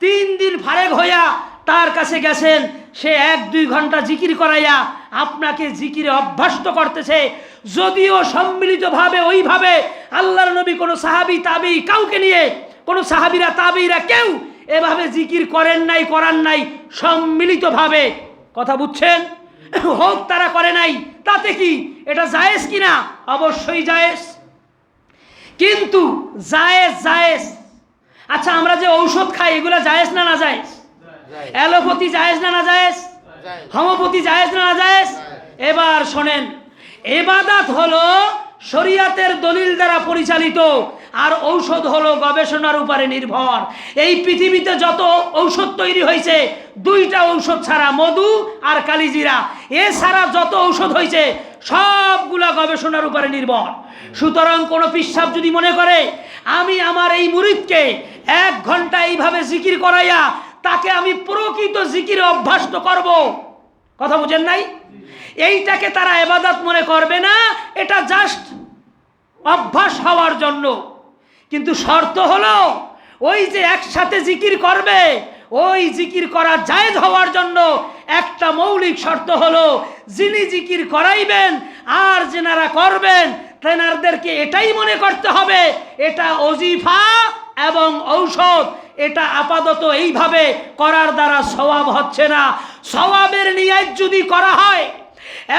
3 দিন ফারেক হইয়া তার কাছে গেছেন, সে 1-2 ঘন্টা জিকির করাইয়া আপনাকে জিকিরে অভ্যস্ত করতেছে। যদিও সম্মিলিতভাবে ওইভাবে আল্লাহর নবী কোনো সাহাবী তাবেঈ কাউকে নিয়ে, কোনো সাহাবীরা তাবেঈরা কেউ এভাবে জিকির করেন নাই, করান নাই সম্মিলিতভাবে। কথা বুঝছেন? হোক তারা করে নাই, তাতে কি? এটা জায়েজ কিনা? অবশ্যই জায়েজ। কিন্তু জায়েজ জায়েজ। আচ্ছা, আমরা যে ঔষধ খাই এগুলা জায়েজ না না জায়েজ? অ্যালোপ্যাথি জায়েজ না না জায়েজ? হোমিওপ্যাথি জায়েজ না না জায়েজ? এবার শোনেন, ইবাদত হলো শরীয়তের দলিল দ্বারা পরিচালিত, আর ঔষধ হলো গবেষণার উপরে নির্ভর। এই পৃথিবীতে যত ঔষধ তৈরি হয়েছে, 2টা ঔষধ ছাড়া, মধু আর কালিজিরা, এছাড়া যত ঔষধ হয়েছে সবগুলা গবেষণার উপরে নির্ভর। সুতরাং কোনো পীর সাহেব যদি মনে করে আমি আমার এই মুরিদকে 1 ঘন্টা এইভাবে জিকির করাইয়া তাকে আমি প্রকৃত জিকিরে অভ্যস্ত করব। কথা বুঝেন নাই? এইটাকে তারা ইবাদত মনে করবে না, এটা জাস্ট অভ্যাস হওয়ার জন্য। কিন্তু শর্ত হলো ওই যে একসাথে জিকির করবে, ওই জিকির করা জায়েজ হওয়ার জন্য একটা মৌলিক শর্ত হলো যিনি জিকির করাইবেন আর যেনারা করবেন তেনাদেরকে এটাই মনে করতে হবে এটা ওজিফা এবং ঔষধ। এটা আপাতত এইভাবে করার দ্বারা সওয়াব হচ্ছে না। সওয়াবের নিয়ত যদি করা হয়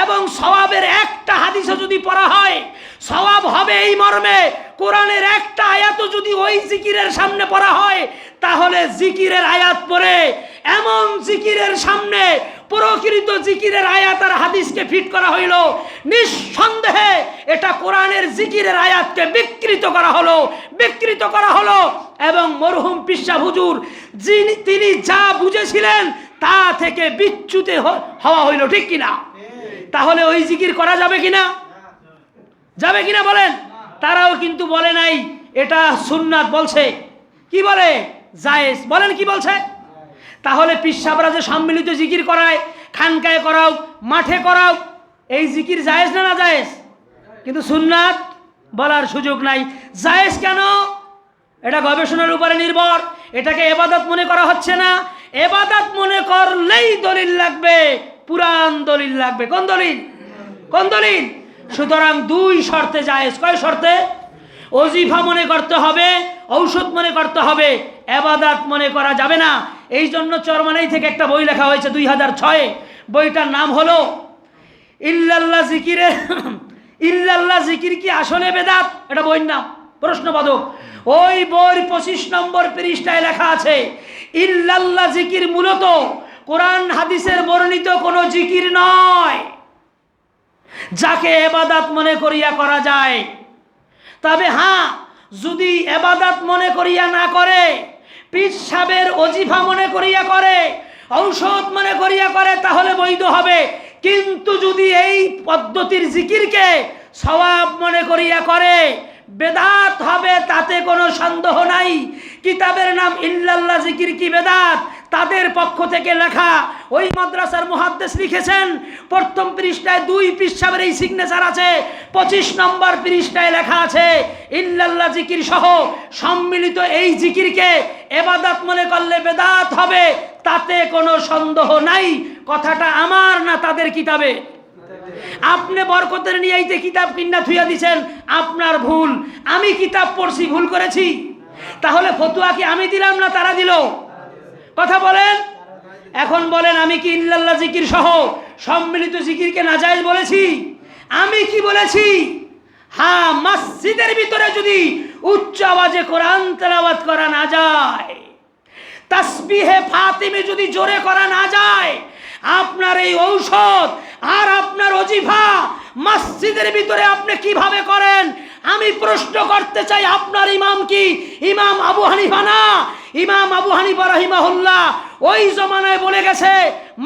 এবং সওয়াবের একটা হাদিসও যদি পড়া হয়, সওয়াব হবে এই মর্মে কোরআনের একটা আয়াতও যদি ওই জিকিরের সামনে পড়া হয়, তাহলে জিকিরের আয়াত পড়ে এমন জিকিরের সামনে প্রকৃত জিকিরের আয়াত আর হাদিসকে ফিট করা হইল, নিঃসন্দেহে এটা কোরআনের জিকিরের আয়াতকে বিকৃত করা হলো এবং মরহুম পিসা হুজুর তিনি যা বুঝেছিলেন তা থেকে বিচ্যুত হওয়া হইল। ঠিক কিনা? তাহলে ওই জিকির করা যাবে কিনা? যাবে কিনা বলেন? তারাও কিন্তু বলে নাই এটা সুন্নাত, বলছে কি বলে? জায়েজ। বলেন কি বলছে? তাহলে পীর সাহেবরা যে সম্মিলিত জিকির করায়, খানকায় করাও, মাঠে করাও, এই জিকির জায়েজ না না জায়েজ? কিন্তু সুন্নাত বলার সুযোগ নাই। জায়েজ কেন? এটা গবেষণার উপরে নির্ভর। এটাকে ইবাদত মনে করা হচ্ছে না। ইবাদত মনে করলেই দলিল লাগবে, পুরাণ দলিল লাগবে। কোন দলিল? কোন দলিল? সুতরাং দুই শর্তে জায়েজ। কয় শর্তে? ওজিফা মনে করতে হবে, ঔষধ মনে করতে হবে, ইবাদত মনে করা যাবে না। এই জন্য চরমানাই থেকে একটা বই লেখা হয়েছে 2006। বইটার নাম হলো ইল্লাল্লাহ জিকির কি আসলে বেদাত? এটা বইয়ের নাম, প্রশ্নবোধক। ওই বইয়ের 25 নম্বর পৃষ্ঠায় লেখা আছে ইল্লাল্লাহ জিকির মূলত কোরআন হাদিসের বর্ণিত কোনো জিকির নয় যাকে ইবাদত মনে করিয়া করা যায়। তবে হ্যাঁ, যদি ইবাদত মনে করিয়া না করে, পীর সাহেবের ওজিফা মনে করিয়া করে, ঔষধ মনে করিয়া করে, তাহলে বৈধ হবে। কিন্তু যদি এই পদ্ধতির জিকিরকে সওয়াব মনে করিয়া করে, বেদাত হবে, তাতে কোনো সন্দেহ নাই। কিতাবের নাম ইল্লাল্লাহ জিকির কি বেদাত, তাদের পক্ষ থেকে লেখা। ওই মাদ্রাসার মুহাদ্দিস লিখেছেন, প্রথম পৃষ্ঠায় 2 পীর সাহেবের এই সিগনেচার আছে, 25 নম্বর পৃষ্ঠায় লেখা আছে ইল্লাল্লাহ জিকির সহ সম্মিলিত এই জিকিরকে ইবাদত মনে করলে বেদাত হবে, তাতে কোনো সন্দেহ নাই। কথাটা আমার না, তাদের কিতাবে। আপনি বরকতের নিয়াইতে কিতাব কিনা থুইয়া দিছেন, আপনার ভুল। আমি কিতাব পড়ছি, ভুল করেছি? তাহলে ফতোয়া কি আমি দিলাম না তারা দিল? কথা বলেন। এখন বলেন, আমি কি ইল্লাল্লাহ জিকির সহ সম্মিলিত জিকিরকে নাজায়েজ বলেছি? আমি কি বলেছি? হ্যাঁ, মসজিদের ভিতরে যদি উচ্চ আওয়াজে কোরআন তেলাওয়াত করা না যায়, তাসবিহে ফাতিমি যদি জোরে করা না যায়, আপনার এই ঔষধ আর আপনার ওজিফা মসজিদের ভিতরে আপনি কিভাবে করেন? আমি প্রশ্ন করতে চাই, আপনার ইমাম কি ইমাম আবু হানিফা না? ইমাম আবু হানিফা রাহিমাহুল্লাহ ওই জমানায় বলে গেছে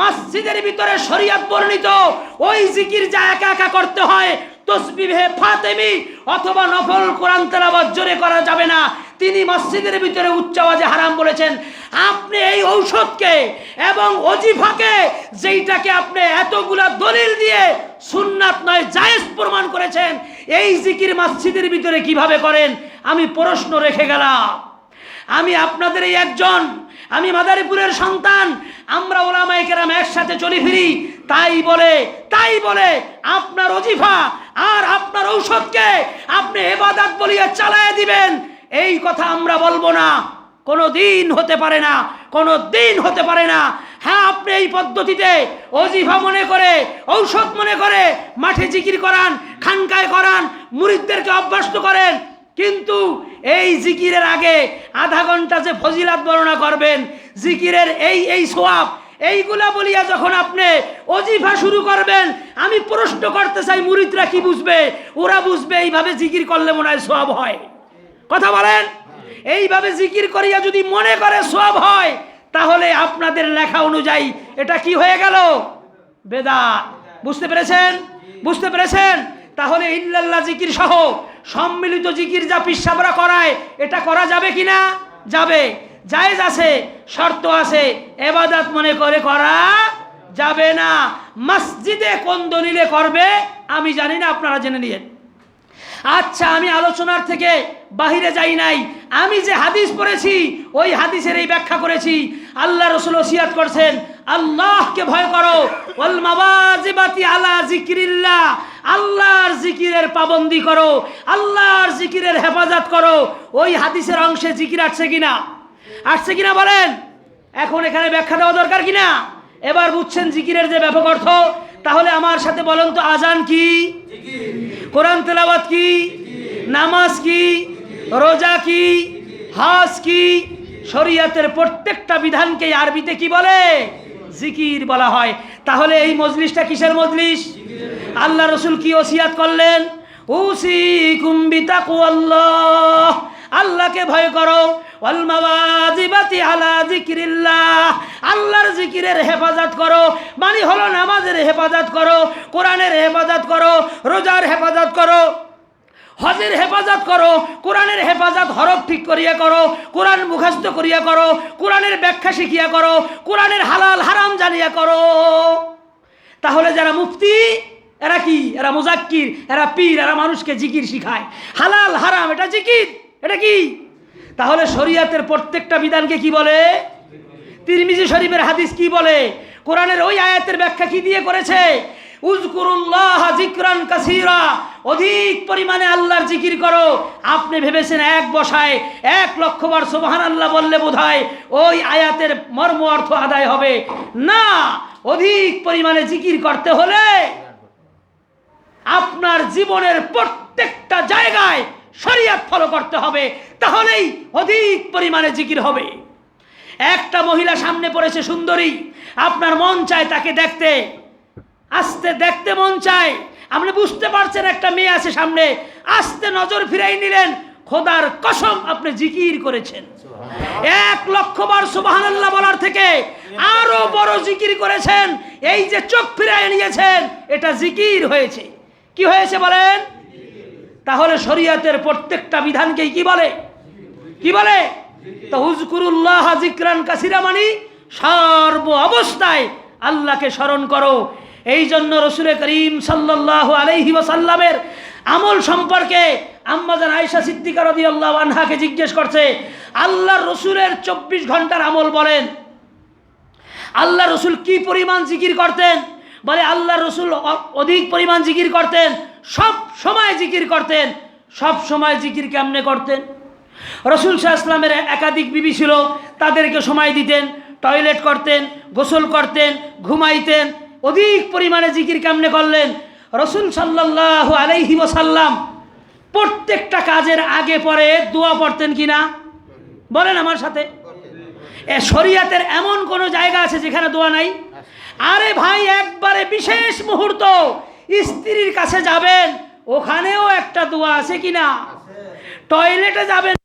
মসজিদের ভিতরে শরীয়ত বর্ণিত ওই জিকির যা একা একা করতে হয়, তাসবিহে ফাতিমি অথবা নফল কোরআন তেলাওয়াত জোরে করা যাবে না। তিনি মসজিদের ভিতরে উচ্চ আওয়াজে হারাম বলেছেন। আপনি এই ঔষধকে এবং ওজিফাকে, যেইটাকে আপনি এতগুলা দলিল দিয়ে সুন্নাত নয় জায়েজ প্রমাণ করেছেন, এই জিকির মসজিদের ভিতরে কিভাবে করেন? আমি প্রশ্ন রেখে গেলাম। আমি আপনাদের এই একজন, আমি মাদারীপুরের সন্তান, আমরা ওলামায়ে কেরাম একসাথে চলি ফিরি। তাই বলে আপনার ওজিফা আর আপনার ঔষধকে আপনি ইবাদত বলিয়া চালায় দিবেন, এই কথা আমরা বলবো না। কোনো দিন হতে পারে না, কোনো দিন হতে পারে না। হ্যাঁ, আপনি এই পদ্ধতিতে ওজিফা মনে করে, ঔষধ মনে করে মাঠে জিকির করান, খানকায় করান, মুরিদদেরকে অভ্যস্ত করেন, কিন্তু এই জিকিরের আগে আধা ঘন্টা যে ফজিলাত বর্ণনা করবেন, জিকিরের এই সওয়াব, এইগুলা বলিয়া যখন আপনি ওজিফা শুরু করবেন, আমি প্রশ্ন করতে চাই, মুরিদরা কি বুঝবে? ওরা বুঝবে এইভাবে জিকির করলে মনে হয় সওয়াব হয়। কথা বলেন। এইভাবে জিকির করিয়া যদি মনে করে সওয়াব হয়, তাহলে আপনাদের লেখা অনুযায়ী এটা কি হয়ে গেল? বেদাত। বুঝতে পেরেছেন? বুঝতে পেরেছেন? তাহলে ইল্লাল্লাহ জিকির সহ সম্মিলিত জিকির যা পীর সাহেবরা করায়, এটা করা যাবে কিনা? যাবে, জায়েজ আছে। শর্ত আছে, ইবাদত মনে করে করা যাবে না। মসজিদে কোন দলিলে করবে আমি জানি না, আপনারা জেনে নিন। আচ্ছা, আমি আলোচনার থেকে বাহিরে যাই নাই, আমি যে হাদিস পড়েছি ওই হাদিসের এই ব্যাখ্যা করেছি। আল্লাহ রাসূল ওসিয়াত করছেন, আল্লাহকে ভয় করো, ওয়াল মাওয়াজিবাতি আলা যিকরিল্লাহ, আল্লাহর জিকিরের পাবন্দি করো, আল্লাহর জিকিরের হেফাজত করো। ওই হাদিসের অংশে জিকির আসছে কিনা? আসছে কিনা বলেন? এখন এখানে ব্যাখ্যা দেওয়া দরকার কিনা? এবার বুঝছেন জিকিরের যে ব্যাপক অর্থ। তাহলে আমার সাথে বলেন তো, আজান কি? কোরআন তেলাওয়াত কি? নামাজ কি? রোজা কি? হজ কি? শরীয়তের প্রত্যেকটা বিধানকে আরবিতে কি বলে? জিকির বলা হয়। তাহলে এই মজলিসটা কিসের মজলিস? আল্লাহ রাসূল কি ওসিয়াত করলেন? উসিকুম বিতাকওয়াল্লাহ, আল্লাহকে ভয় করো, ওয়াল মাওয়াজিবাতি আলা যিকরিল্লাহ, আল্লাহর জিকিরের হেফাজত করো। মানে হলো নামাজের হেফাজত করো, কোরআনের হেফাজত করো, রোজার হেফাজত করো, হজের হেফাজত করো, কোরআনের হেফাজত হরফ ঠিক করিয়া করো, কোরআন মুখস্থ করিয়া করো, কোরআনের ব্যাখ্যা শিখিয়া করো, কোরআনের হালাল হারাম জানিয়া করো। তাহলে যারা মুফতি এরা কি? এরা মুজাক্কির, এরা পীর, এরা মানুষকে জিকির শিখায়। হালাল হারাম এটা জিকির, এটা কি? তাহলে শরীয়তের প্রত্যেকটা বিধানকে কি বলে? তিরমিজি শরীফের হাদিস কি বলে? কোরআনের ওই আয়াতের ব্যাখ্যা কি দিয়ে করেছে? উযকুরুল্লাহ যিকরান কাসীরা, অধিক পরিমাণে আল্লাহর জিকির করো। আপনি ভেবেছেন এক বসায় 1,00,000 বার সুবহানাল্লাহ বললে বোধহয় ওই আয়াতের মর্ম অর্থ আদায় হবে? না, অধিক পরিমাণে জিকির করতে হলে আপনার জীবনের প্রত্যেকটা জায়গায় শরীয়ত ফলো করতে হবে, তাহলেই অধিক পরিমাণে জিকির হবে। একটা মহিলা সামনে পড়েছে সুন্দরী, আপনার মন চায় তাকে দেখতে, আস্তে দেখতে মন চায়। আপনি বুঝতে পারছেন একটা মেয়ে আছে সামনে, আস্তে নজর ফিরাই নিলেন, খোদার কসম আপনি জিকির করেছেন। 1,00,000 বার সুবহানাল্লাহ বলার থেকে আরো বড় জিকির করেছেন। এই যে চোখ ফিরাই নিয়েছেন, এটা জিকির হয়েছে। কি হয়েছে বলেন? তাহলে শরীয়তের প্রত্যেকটা বিধানকে কি বলে? কি বলে? তো উযকুরুল্লাহ যিকরান কাসীরা মানে সর্ব অবস্থায় আল্লাহকে স্মরণ করো। এই জন্য রাসূল করিম সাল্লাল্লাহু আলাইহি ওয়াসাল্লামের আমল সম্পর্কে আম্মাজান আয়েশা সিদ্দিকা রাদিয়াল্লাহু আনহাকে জিজ্ঞেস করছে, আল্লাহর রাসূলের 24 ঘন্টার আমল বলেন। আল্লাহ রাসূল কি পরিমাণ জিকির করতেন? বলে আল্লাহ রাসূল অধিক পরিমাণ জিকির করতেন, সব সময় জিকির করতেন। সব সময় জিকির কেমনে করতেন? রাসূল সাল্লাল্লাহু আলাইহি ওয়াসাল্লামের একাধিক বিবি ছিল, তাদেরকে সময় দিতেন, টয়লেট করতেন, গোসল করতেন, ঘুমাইতেন। অধিক পরিমাণে জিকির কেমনে করলেন? রাসূল সাল্লাল্লাহু আলাইহি ওয়াসাল্লাম প্রত্যেকটা কাজের আগে পরে দোয়া পড়তেন কিনা? বলেন আমার সাথে। শরীয়তের এমন কোন জায়গা আছে যেখানে দোয়া নাই? আরে ভাই, একবারে বিশেষ মুহূর্ত স্ত্রীর কাছে যাবেন, ওখানেও একটা দোয়া আছে কিনা? টয়লেটে যাবেন,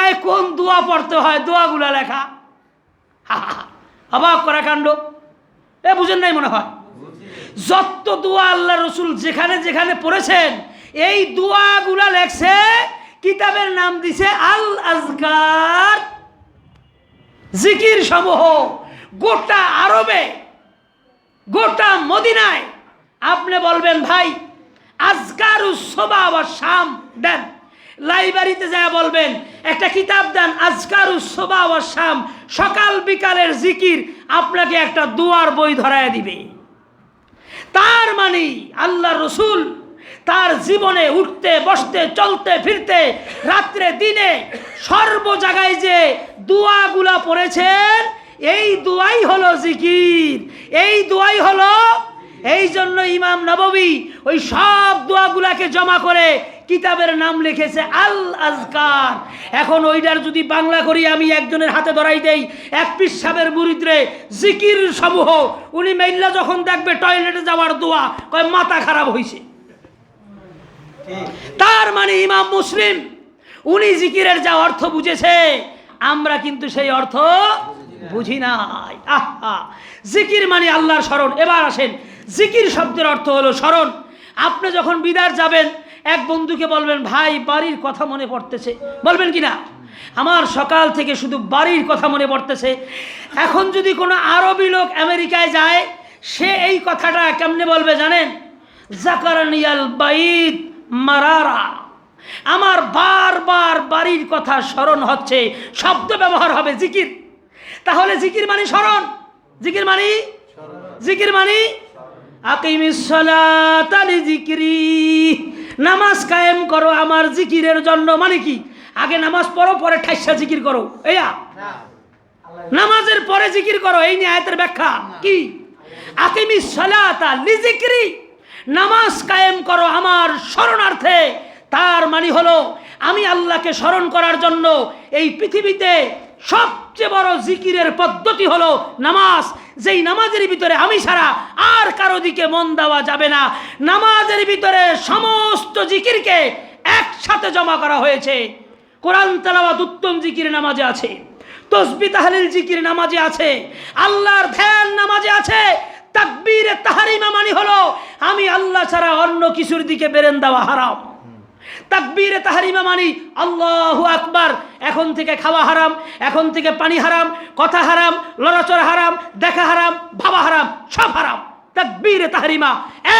মদিনায় কোন দোয়া পড়তে হয় দোয়াগুলা লেখা। অবাক করা কাণ্ড। বুঝেন নাই মনে হয়? যত দোয়া আল্লাহ রসুল যেখানে যেখানে পড়েছেন এই দোয়াগুলা লেখছে, কিতাবের নাম দিছে আল আজকার, জিকির সমূহ। গোটা আরবে, গোটা মদিনায় আপনি বলবেন ভাই আজকারুস সবা ওয়া শাম দেন, লাইব্রেরিতে যায় বলবেন একটা কিতাব দেন আজকারুস সবা ওয়া শাম, সকাল বিকালের জিকির, আপনাকে একটা দোয়ার বই ধরায় দিবে। তার মানে আল্লাহ রসুল তার জীবনে উঠতে বসতে চলতে ফিরতে রাত্রে দিনে সর্ব জায়গায় যে দোয়াগুলা পড়েছেন এই দোয়াই হলো জিকির, এই দোয়াই হলো। এই জন্য ইমাম নববী ওই সব দোয়াগুলাকে জমা করে কিতাবের নাম লিখেছে আল আজকার। এখন ওইটার যদি বাংলা করি আমি একজনের হাতে ধরাই দেই, এক পীর সাহেবের মুরিদরে জিকির সমূহ, উনি মেইল্লা যখন দেখবে টয়লেটে যাওয়ার দোয়া কয় মাথা খারাপ হয়েছে। তার মানে ইমাম মুসলিম উনি জিকিরের যা অর্থ বুঝেছে, আমরা কিন্তু সেই অর্থ বুঝি নাই। আহা, জিকির মানে আল্লাহর স্মরণ। এবার আসেন, জিকির শব্দের অর্থ হলো স্মরণ। আপনি যখন বিদার যাবেন এক বন্ধুকে বলবেন ভাই বাড়ির কথা মনে পড়তেছে, বলবেন কি না? আমার সকাল থেকে শুধু বাড়ির কথা মনে পড়তেছে। এখন যদি কোনো আরবি লোক আমেরিকায় যায়, সে এই কথাটা কেমনে বলবে জানেন? জাকারানিয়াল বাইত মারারা, আমার বারবার বাড়ির কথা স্মরণ হচ্ছে। শব্দ ব্যবহার হবে জিকির। তাহলে জিকির মানে স্মরণ, জিকির মানে জিকির মানে আকিমিস সালাতা লিযিকরি, নামাজ কায়েম করো আমার জিকিরের জন্য। মানে কি? আগে নামাজ পড়ো, পরে ঠাইসা জিকির করো। এইয়া নামাজের পরে জিকির করো, এই নিয়ে আয়াতের ব্যাখ্যা কি? আকিমিস সালাতা লিযিকরি, নামাজ কায়েম করো আমার স্মরণার্থে। তার মানে হলো আমি আল্লাহকে স্মরণ করার জন্য এই পৃথিবীতে সবচেয়ে বড় জিকিরের পদ্ধতি হলো নামাজ। যেই নামাজের ভিতরে আমি ছাড়া আর কারো দিকে মন দেওয়া যাবে না। নামাজের ভিতরে সমস্ত জিকিরকে একসাথে জমা করা হয়েছে। কোরআন তেলাওয়াত উত্তম জিকির নামাজে আছে, তাসবিহ তাহলিল জিকির নামাজে আছে, আল্লাহর ধ্যান নামাজে আছে। তাকবীরে তাহরিমা মানে হলো আমি আল্লাহ ছাড়া অন্য কিছুর দিকে বেরেন দেওয়া হারাম। তাকবীরে তাহরিমা মানে আল্লাহু আকবার, এখন থেকে খাওয়া হারাম, এখন থেকে পানি হারাম, কথা হারাম, লড়াচড়া হারাম, দেখা হারাম, ভাবা হারাম, সব হারাম। তাকবীরে তাহরিমা,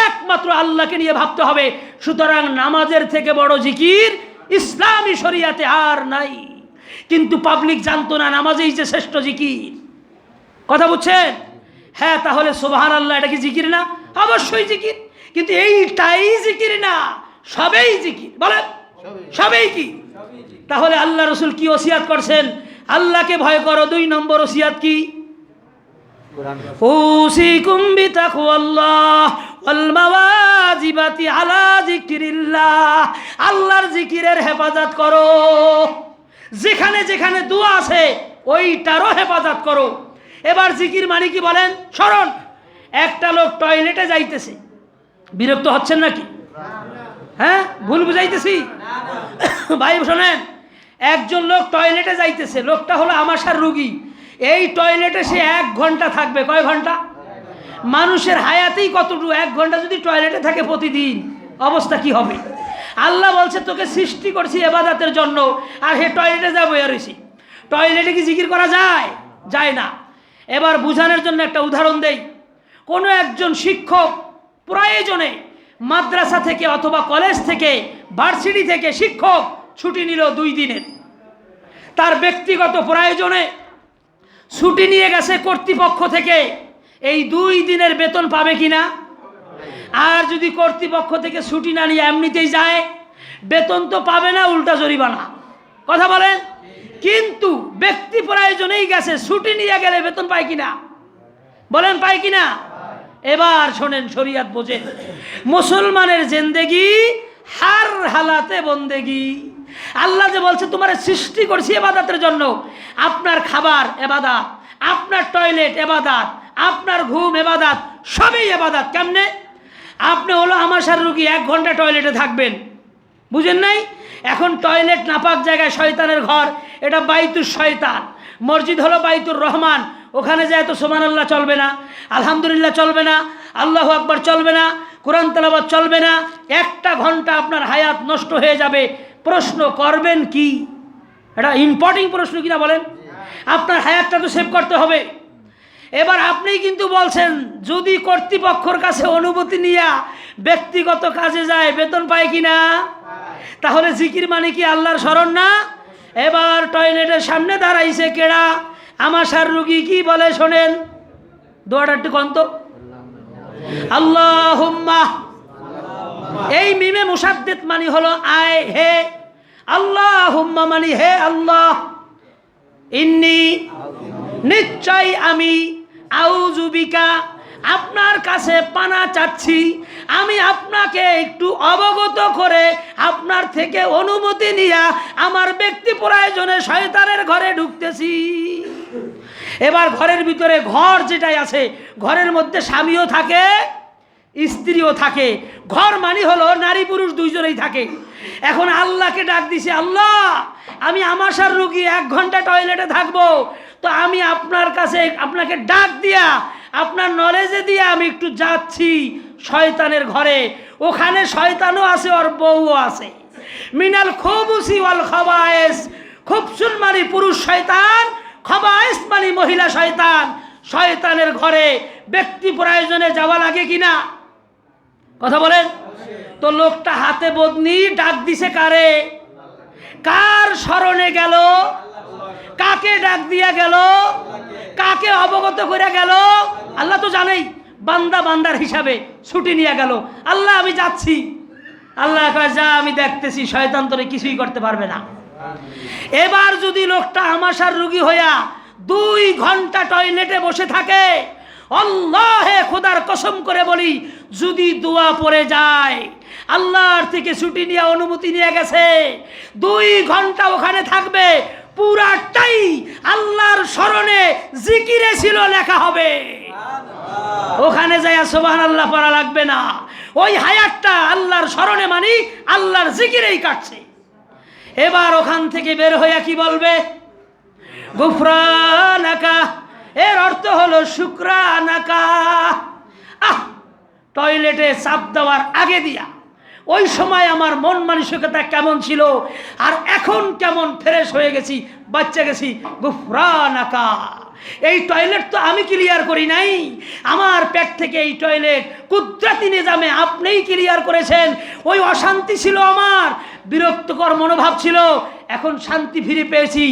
একমাত্র আল্লাহকে নিয়ে ভাবতে হবে। সুতরাং নামাজের থেকে বড় জিকির ইসলামী শরিয়াতে আর নাই। কিন্তু পাবলিক জানতো না নামাজেই যে শ্রেষ্ঠ জিকির। কথা বুঝছেন? হ্যাঁ, তাহলে সুবহানাল্লাহ এটা কি জিকির না? অবশ্যই জিকির, কিন্তু এইটাই জিকির না, সবেই জিকির। বলেন সবেই কি? তাহলে আল্লাহ রসুল কি ওসিয়াত করছেন? আল্লাহকে ভয় করো। 2 নম্বর ওসিয়াত কি? উসিকুম বিতাকওয়াল্লাহ ওয়াল মাওয়াজিবাতি আলা যিকরিল্লাহ, আল্লাহর জিকিরের হেফাজত করো। যেখানে যেখানে দোয়া আছে ওইটারও হেফাজত করো। এবার জিকির মানে কি বলেন? স্মরণ। একটা লোক টয়লেটে যাইতেছে, বিরক্ত হচ্ছেন নাকি? হ্যাঁ, ভুল বুঝাইতেছি? ভাই শোনেন, একজন লোক টয়লেটে যাইতেছে, লোকটা হলো আমাশার রোগী। এই টয়লেটে সে 1 ঘন্টা থাকবে। কয় ঘন্টা? মানুষের হায়াতেই কতটুকু, 1 ঘন্টা যদি টয়লেটে থাকে প্রতিদিন, অবস্থা কি হবে? আল্লাহ বলছে তোকে সৃষ্টি করছি ইবাদতের জন্য, আর হে টয়লেটে যাবো এসি। টয়লেটে কি জিকির করা যায়? যায় না। এবার বুঝানোর জন্য একটা উদাহরণ দেই। কোনো একজন শিক্ষক প্রয়োজনে মাদ্রাসা থেকে অথবা কলেজ থেকে ভার্সিটি থেকে শিক্ষক ছুটি নিল 2 দিনের। তার ব্যক্তিগত প্রয়োজনে ছুটি নিয়ে গেছে কর্তৃপক্ষ থেকে। এই 2 দিনের বেতন পাবে কিনা? আর যদি কর্তৃপক্ষ থেকে ছুটি না নিয়ে এমনিতেই যায়, বেতন তো পাবে না, উল্টা জরিমানা। কথা বলেন? কিন্তু ব্যক্তি প্রয়োজনেই গেছে, ছুটি নিয়ে গেলে বেতন পায় কিনা? বলেন পায় কিনা? এবার শোনেন, শরিয়াত বোঝেন। মুসলমানের জিন্দেগি হার হালাতে বন্দেগি। আল্লাহ যে বলছে তোমার সৃষ্টি করছি ইবাদতের জন্য। আপনার খাবার ইবাদত, আপনার টয়লেট ইবাদত, আপনার ঘুম ইবাদত, সবই ইবাদত। কেমনে? আপনি হলো আমাশার রোগী, 1 ঘন্টা টয়লেটে থাকবেন, বুঝেন নাই? এখন টয়লেট নাপাক জায়গায়, শয়তানের ঘর, এটা বাইতুর শয়তান, মসজিদ হলো বাইতুর রহমান। ওখানে যায় তো সুবহানাল্লাহ চলবে না, আলহামদুলিল্লাহ চলবে না, আল্লাহু আকবার চলবে না, কোরআন তেলাওয়াত চলবে না। 1টা ঘন্টা আপনার হায়াত নষ্ট হয়ে যাবে। প্রশ্ন করবেন কি? এটা ইম্পর্টেন্ট প্রশ্ন কিনা বলেন? আপনার হায়াতটা তো সেভ করতে হবে। এবার আপনি কিন্তু বলছেন যদি কর্তৃপক্ষের কাছে অনুমতি নিয়ে ব্যক্তিগত কাজে যায় বেতন পায় কিনা? তাহলে জিকির মানে কি আল্লাহর স্মরণ না? এবার টয়লেটের সামনে দাঁড়াইছে কেডা? আমাশার রুগী কি বলে শোনেন, দোয়াটা একটু কন্ত। আল্লাহুম্মা, এই মিমে মুসাদ্দিদ মানে হলো আয় হে, আল্লাহুম্মা মানে হে আল্লাহ, ইন্নি নিশ্চয় আমি, আউযু বিকা আপনার কাছে পানা চাচ্ছি, আমি আপনাকে একটু অবগত করে আপনার থেকে অনুমতি নিয়ে আমার ব্যক্তি প্রয়োজনে শয়তানের ঘরে ঢুকতেছি। এবার ঘরের ভিতরে ঘর যেটাই আছে, ঘরের মধ্যে স্বামীও থাকে স্ত্রীও থাকে, ঘর মানে হলো নারী পুরুষ দুইজনেই থাকে। এখন আল্লাহকে ডাক দিছে, আল্লাহ আমি আমাশার রুগী 1 ঘন্টা টয়লেটে থাকবো, তো আমি আপনার কাছে আপনাকে ডাক দিয়া আপনার নলেজে দিয়ে আমি একটু যাচ্ছি শয়তানের ঘরে। ওখানে শয়তানও আছে, ওর বউও আছে। মিনাল খুবুসি ওয়াল খাবায়েস, খুবসুন মানে পুরুষ শয়তান, খাবায়েস মানে মহিলা শয়তান। শয়তানের ঘরে ব্যক্তি প্রয়োজনে যাওয়া লাগে কিনা? কথা বলেন তো। লোকটা হাতে বদনি ডাক দিছে কারে? কার স্মরণে গেল? কাকে ডাক দিয়া গেল? কাকে অবগত করে গেল? আল্লাহ তো জানেই, বান্দা বান্দার হিসাবে ছুটি নিয়ে গেল, আল্লাহ আমি যাচ্ছি। আল্লাহ কয় যা, আমি দেখতেছি, শয়তান তোরে কিছুই করতে পারবে না। এবার যদি লোকটা আমাশার রুগী হইয়া 2 ঘন্টা টয়লেটে বসে থাকে, আল্লাহে খোদার কসম করে বলি, যদি দোয়া পড়ে যায়, আল্লাহর থেকে ছুটি নিয়ে অনুমতি নিয়ে গেছে, 2 ঘন্টা ওখানে থাকবে, পুরাটাই আল্লাহর স্মরণে জিকিরে ছিল লেখা হবে। ওখানে যায় সুবহানাল্লাহ পড়া লাগবে না। ওই হায়াতটা আল্লাহর স্মরণে মানি আল্লাহর জিকিরেই কাটছে। এবার ওখান থেকে বের হইয়া কি বলবে? গুফরানাকা, এর অর্থ হলো শুকরানাকা। টয়লেটে চাপ দেওয়ার আগে দিয়া ওই সময় আমার মন মানসিকতা কেমন ছিল, আর এখন কেমন ফ্রেশ হয়ে গেছি, বাচ্চা গেছি। গুফরানাকা, এই টয়লেট তো আমি ক্লিয়ার করি নাই, আমার পেট থেকে এই টয়লেট কুদরতি নিজামে আপনিই ক্লিয়ার করেছেন। ওই অশান্তি ছিল, আমার বিরক্তকর মনোভাব ছিল, এখন শান্তি ফিরে পেয়েছি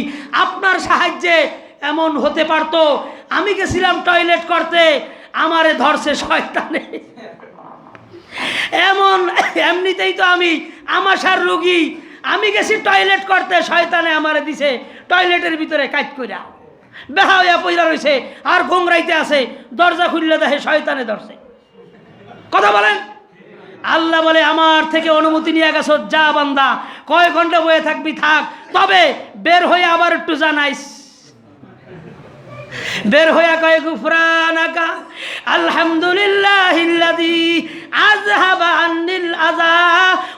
আপনার সাহায্যে। এমন হতে পারতো আমি গেছিলাম টয়লেট করতে, আমারে ধরছে শয়তানে। এমনিতেই তো আমি আমাশার রোগী, আমি গেছি টয়লেট করতে, শয়তানে আমারে দিছে টয়লেটের ভিতরে কাজ কইরা, বেহা হইয়া পইরা রইছে, আর ঘুমরাইতে আছে, দরজা খুললে দেখে শয়তানে ধরছে। কথা বলেন। আল্লাহ বলে আমার থেকে অনুমতি নিয়ে গেছো, যা বান্দা, কয় ঘন্টা বয়ে থাকবি থাক, তবে বের হয়ে আবার একটু জানাইস। বের হইয়া কয় গুফরানাকা আলহামদুলিল্লাহিল্লাযী আযহাবা আন্নিল আযা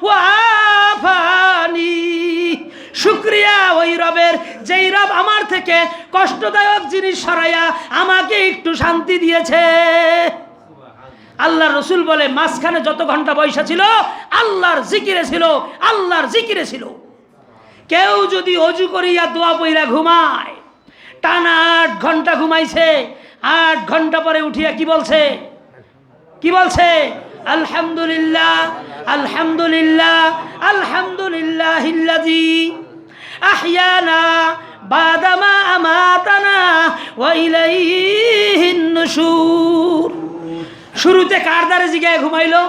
ওয়া আফানি। শুকরিয়া ওই রবের, যেই রব আমার থেকে কষ্টদায়ক জিনিস সরাইয়া আমাকে একটু শান্তি দিয়েছে। আল্লাহর রাসূল বলে মাঝখানে যত ঘন্টা বৈশা ছিল আল্লাহর জিকিরে ছিল, আল্লাহর জিকিরে ছিল। কেউ যদি অজু করিয়া দোয়া পইরা ঘুমায়, টানা 8 ঘন্টা ঘুমাইছে, 8 ঘন্টা পরে উঠিয়া কি বলছে? কি বলছে? আলহামদুলিল্লাহ আলহামদুলিল্লাহ আলহামদুলিল্লাহিল্লাযী আহইয়ানা বাদামা আমাতানা ওয়া ইলাইহিন নুশুর। শুরুতে কার দ্বারে জিগায় ঘুমাইলো?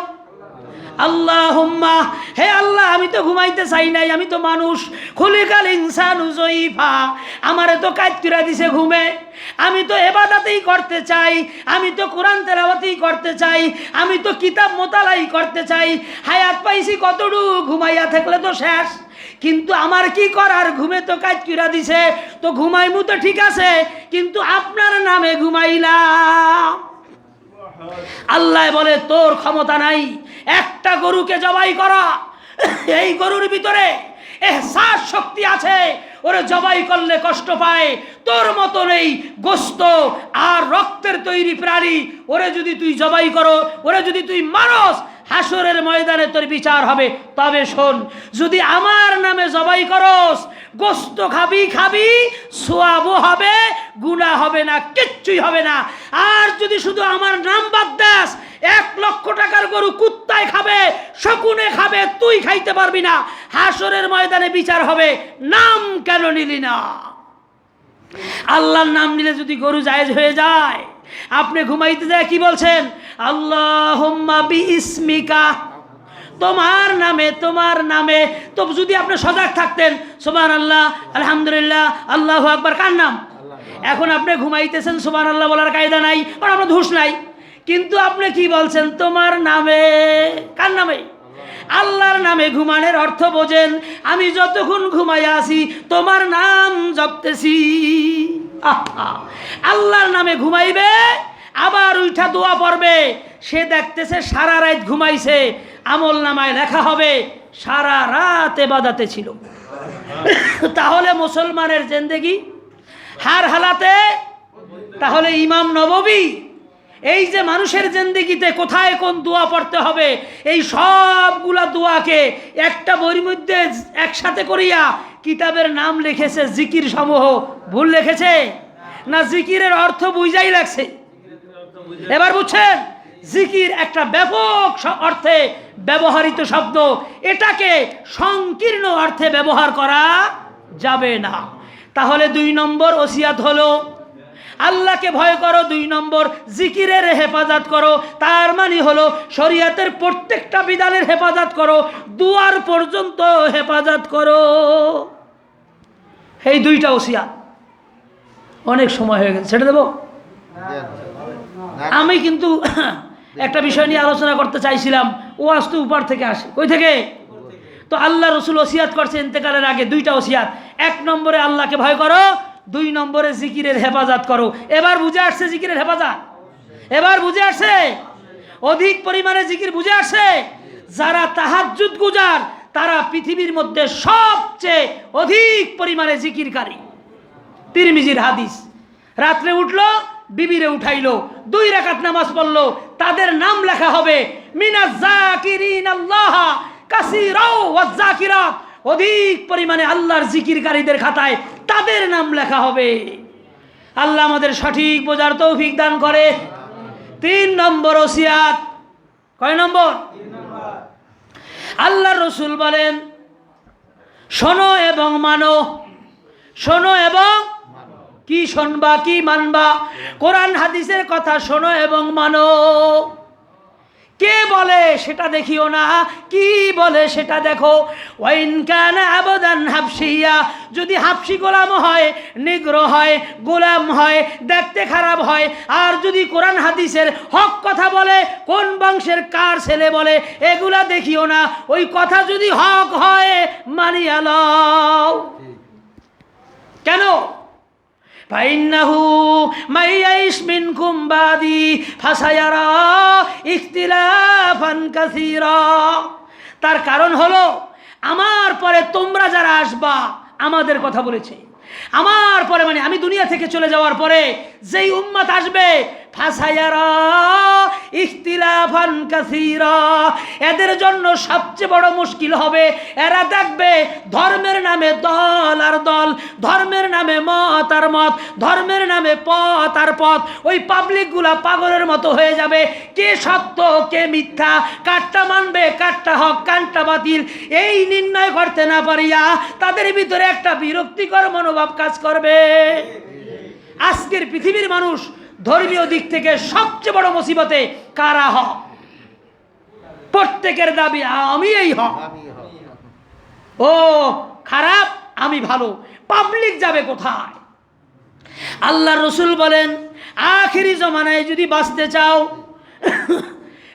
আল্লাহুম্মা, হে আল্লাহ আমি তো ঘুমাইতে চাই নাই, আমি তো মানুষ, খুলিকাল ইনসানু যঈফা, আমারে তো কাজ করে দিছে ঘুমে, আমি তো ইবাদতই করতে চাই, আমি তো কোরআন তেলাওয়াতই করতে চাই, আমি তো কিতাব মোতালাই করতে চাই, হায়াত পাইছি কতটুকু, ঘুমাইয়া থাকলে তো শেষ। কিন্তু আমার কি করার, ঘুমে তো কাজ করে দিছে, তো ঘুমাইমু তো ঠিক আছে, কিন্তু আপনার নামে ঘুমাইলাম। আল্লাহ বলে তোর ক্ষমতা নাই একটা গরুকে জবাই করা, এই গরুর ভিতরে এহসাস শক্তি আছে, ওরে জবাই করলে কষ্ট পায়। তোর মতন এই গোস্ত আর রক্তের তৈরি প্রাণী ওরে যদি তুই জবাই করো, ওরে যদি তুই মারস, হাসরের ময়দানে তোর বিচার হবে। তবে শোন, যদি আমার নামে জবাই করস, গোস্ত খাবি খাবি, সোয়াবও হবে, গুনাহ হবে না, কিচ্ছুই হবে না। আর যদি শুধু আমার নাম বাদ দাস, 1,00,000 টাকার গরু কুত্তায় খাবে, শকুনে খাবে, তুই খাইতে পারবি না। হাসরের ময়দানে বিচার হবে, নাম কেন নিলি না? আল্লাহর নাম নিলে যদি গরু জায়েজ হয়ে যায়, আপনি ঘুমাইতে যায় কি বলছেন? আল্লাহুম্মা বিইসমিকা, তোমার নামে, তোমার নামে। তো যদি আপনি সজাগ থাকতেন, সুবহানাল্লাহ, আলহামদুলিল্লাহ, আল্লাহু আকবার, কার নাম? এখন আপনি ঘুমাইতেছেন, সুবহানাল্লাহ বলার কায়দা নাই, আর আপনার হুঁশ নাই, কিন্তু আপনি কি বলছেন? তোমার নামে। কার নামে? আল্লাহর নামে। ঘুমানোর অর্থ বোঝেন, আমি যতক্ষণ ঘুমাইয়া আছি তোমার নাম জপতেছি। আল্লাহর নামে ঘুমাইবে, আবার উঠা দোয়া পড়বে। সে দেখতেছে সারা রাত ঘুমাইছে, আমল নামায় লেখা হবে সারা রাত ইবাদতে ছিল। তাহলে মুসলমানের জিন্দেগি হার হালাতে, তাহলে ইমাম নববী এই যে মানুষের জিন্দেগিতে কোথায় কোন দোয়া পড়তে হবে, এই সবগুলা দোয়াকে একটা বইয়ের মধ্যে একসাথে করিয়া কিতাবের নাম লিখেছে জিকির সমূহ। ভুল লিখেছে না? জিকিরের অর্থ বুঝাই লাগছে। এবার বুঝছেন? জিকির একটা ব্যাপক অর্থে ব্যবহৃত শব্দ, এটাকে সংকীর্ণ অর্থে ব্যবহার করা যাবে না। তাহলে 2 নম্বর ওসিয়াত হলো আল্লাহকে ভয় করো, 2 নম্বর জিকিরের হেফাজত করো। তার মানে হলো শরীয়তের প্রত্যেকটা বিধানের হেফাজত করো, দুয়ার পর্যন্ত হেফাজত করো। এই 2টা ওসিয়াত। অনেক সময় হয়ে গেছে, ছেড়ে দেবো। আমি কিন্তু একটা বিষয় নিয়ে আলোচনা করতে চাইছিলাম, ওয়াজ তো উপর থেকে আসে। কই থেকে? তো আল্লাহ রসুল ওসিয়াত করছে ইন্তেকালের আগে 2টা ওসিয়াত। 1 নম্বরে আল্লাহকে ভয় করো, 2 নম্বরে জিকিরের হেফাজত করো। এবার বুঝে আসছে জিকিরের হেফাজত? এবার বুঝে আসছে? অধিক পরিমাণে জিকির বুঝে আসছে? যারা তাহাজ্জুদ গুজার, তারা পৃথিবীর মধ্যে সবচেয়ে অধিক পরিমাণে জিকিরকারী। তিরমিজির হাদিস, রাত্রে উঠলো, বিবিরে উঠাইলো, 2 রাকাত নামাজ পড়লো, তাদের নাম লেখা হবে মিনাজ জাকিরিন আল্লাহ কাসীরাও ওয়াজ জাকিরাত। অধিক পরিমাণে আল্লাহর জিকিরকারীদের খাতায় তাদের নাম লেখা হবে। আল্লাহ আমাদের সঠিক বোঝার তৌফিক দান করে। 3 নম্বর ওসিয়াত। কয় নম্বর? আল্লাহর রাসূল বলেন, শোনো এবং মানো। শোনো এবং কি শুনবা, কি মানবা? কোরআন হাদিসের কথা শোনো এবং মানো। কে বলে সেটা দেখিও না, কি বলে সেটা দেখো। ওয়াইন কানা আবদান হাবশিয়া, যদি হাবশি গোলাম হয়, নিগ্রো হয়, গোলাম হয়, দেখতে খারাপ হয়, আর যদি কোরআন হাদিসের হক কথা বলে, কোন বংশের কার ছেলে বলে, এগুলা দেখিও না। ওই কথা যদি হক হয় মানিয়া লও। কেন? ফাইন্নাহু মাইয়াইশ মিনকুম বাদি ফাসায়ারা ইখতিলাফান কাসীরা। তার কারণ হলো, আমার পরে তোমরা যারা আসবা, আমাদের কথা বলেছে, আমার পরে মানে আমি দুনিয়া থেকে চলে যাওয়ার পরে যেই উম্মত আসবে, ফাসায়ারা ইখতিলাফান কাসীরা, এদের জন্য সবচেয়ে বড় মুশকিল হবে। এরা দেখবে ধর্মের নামে দল আর দল, ধর্মের নামে মত আর মত, ধর্মের নামে পথ আর পথ। ওই পাবলিকগুলা পাগলের মতো হয়ে যাবে। কে সত্য, কে মিথ্যা, কারটা মানবে, কারটা হক, কারটা বাতিল, এই নির্ণয় করতে না পারিয়া তাদের ভিতরে একটা বিরক্তিকর মনোভাব কাজ করবে। আজকের পৃথিবীর মানুষ ধর্মীয় দিক থেকে সবচেয়ে বড় মুসিবতে কারা হক। প্রত্যেকের দাবি আমি এই হক, ও খারাপ, আমি ভালো। পাবলিক যাবে কোথায়? আল্লাহর রাসূল বলেন, আখিরি জমানায় যদি বাঁচতে চাও,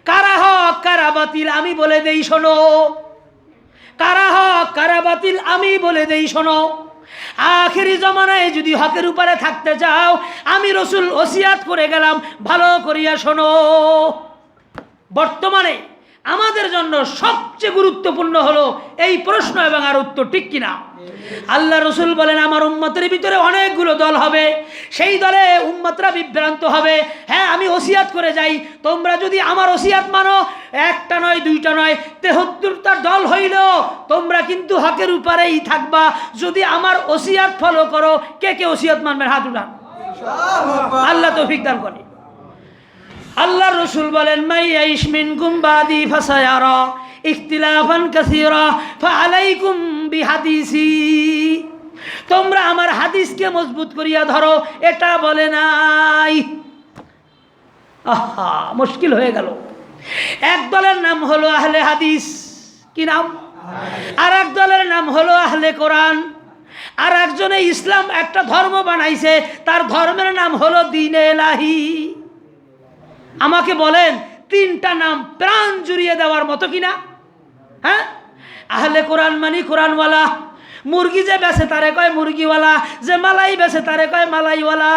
কারা হক কারা বাতিল আমি বলে দেই শোনো। কারা হক কারা বাতিল আমি বলে দেই শোনো। আখিরি জমানায় যদি হকের উপরে থাকতে চাও, আমি রাসূল ওসিয়াত করে গেলাম, ভালো করিয়া শোনো। বর্তমানে আমাদের জন্য সবচেয়ে গুরুত্বপূর্ণ হলো এই প্রশ্ন এবং আর উত্তর, ঠিক কিনা? আল্লাহ রসুল বলেন আমার উম্মতের ভিতরে অনেকগুলো দল হবে, সেই দলে উম্মতরা বিভ্রান্ত হবে। হ্যাঁ, আমি ওসিয়াত করে যাই, তোমরা যদি আমার ওসিয়াত মানো, একটা নয় দুইটা নয় 73টা দল হইল, তোমরা কিন্তু হকের উপরেই থাকবা যদি আমার ওসিয়াত ফলো করো। কে কে ওসিয়াত মানবেন? হাত উঠান। আল্লাহ তৌফিক দান করে। আল্লাহ রসুল বলেন মাই ইয়াইশ মিনকুম বাদি ফাসায়ারা ইখতিলাফান কাসীরা ফাআলাইকুম বিহাদিসি। তোমরা আমার হাদিসকে মজবুত করিয়া ধরো, এটা বলে নাই। আহা, মুশকিল হয়ে গেল। এক দলের নাম হলো আহলে হাদিস, কি নাম? আর এক দলের নাম হলো আহলে কোরআন। আর একজনে ইসলাম একটা ধর্ম বানাইছে, তার ধর্মের নাম হলো দ্বীন ইলাহি। আমাকে বলেন, তিনটা নাম প্রাণ জুড়িয়ে দেওয়ার মতো কিনা? হ্যাঁ, আহলে কোরআন মানি কোরআনওয়ালা, মুরগি যে বেছে তারে কয় মুরগিওয়ালা, যে মালাই বেছে তারে কয় মালাইওয়ালা,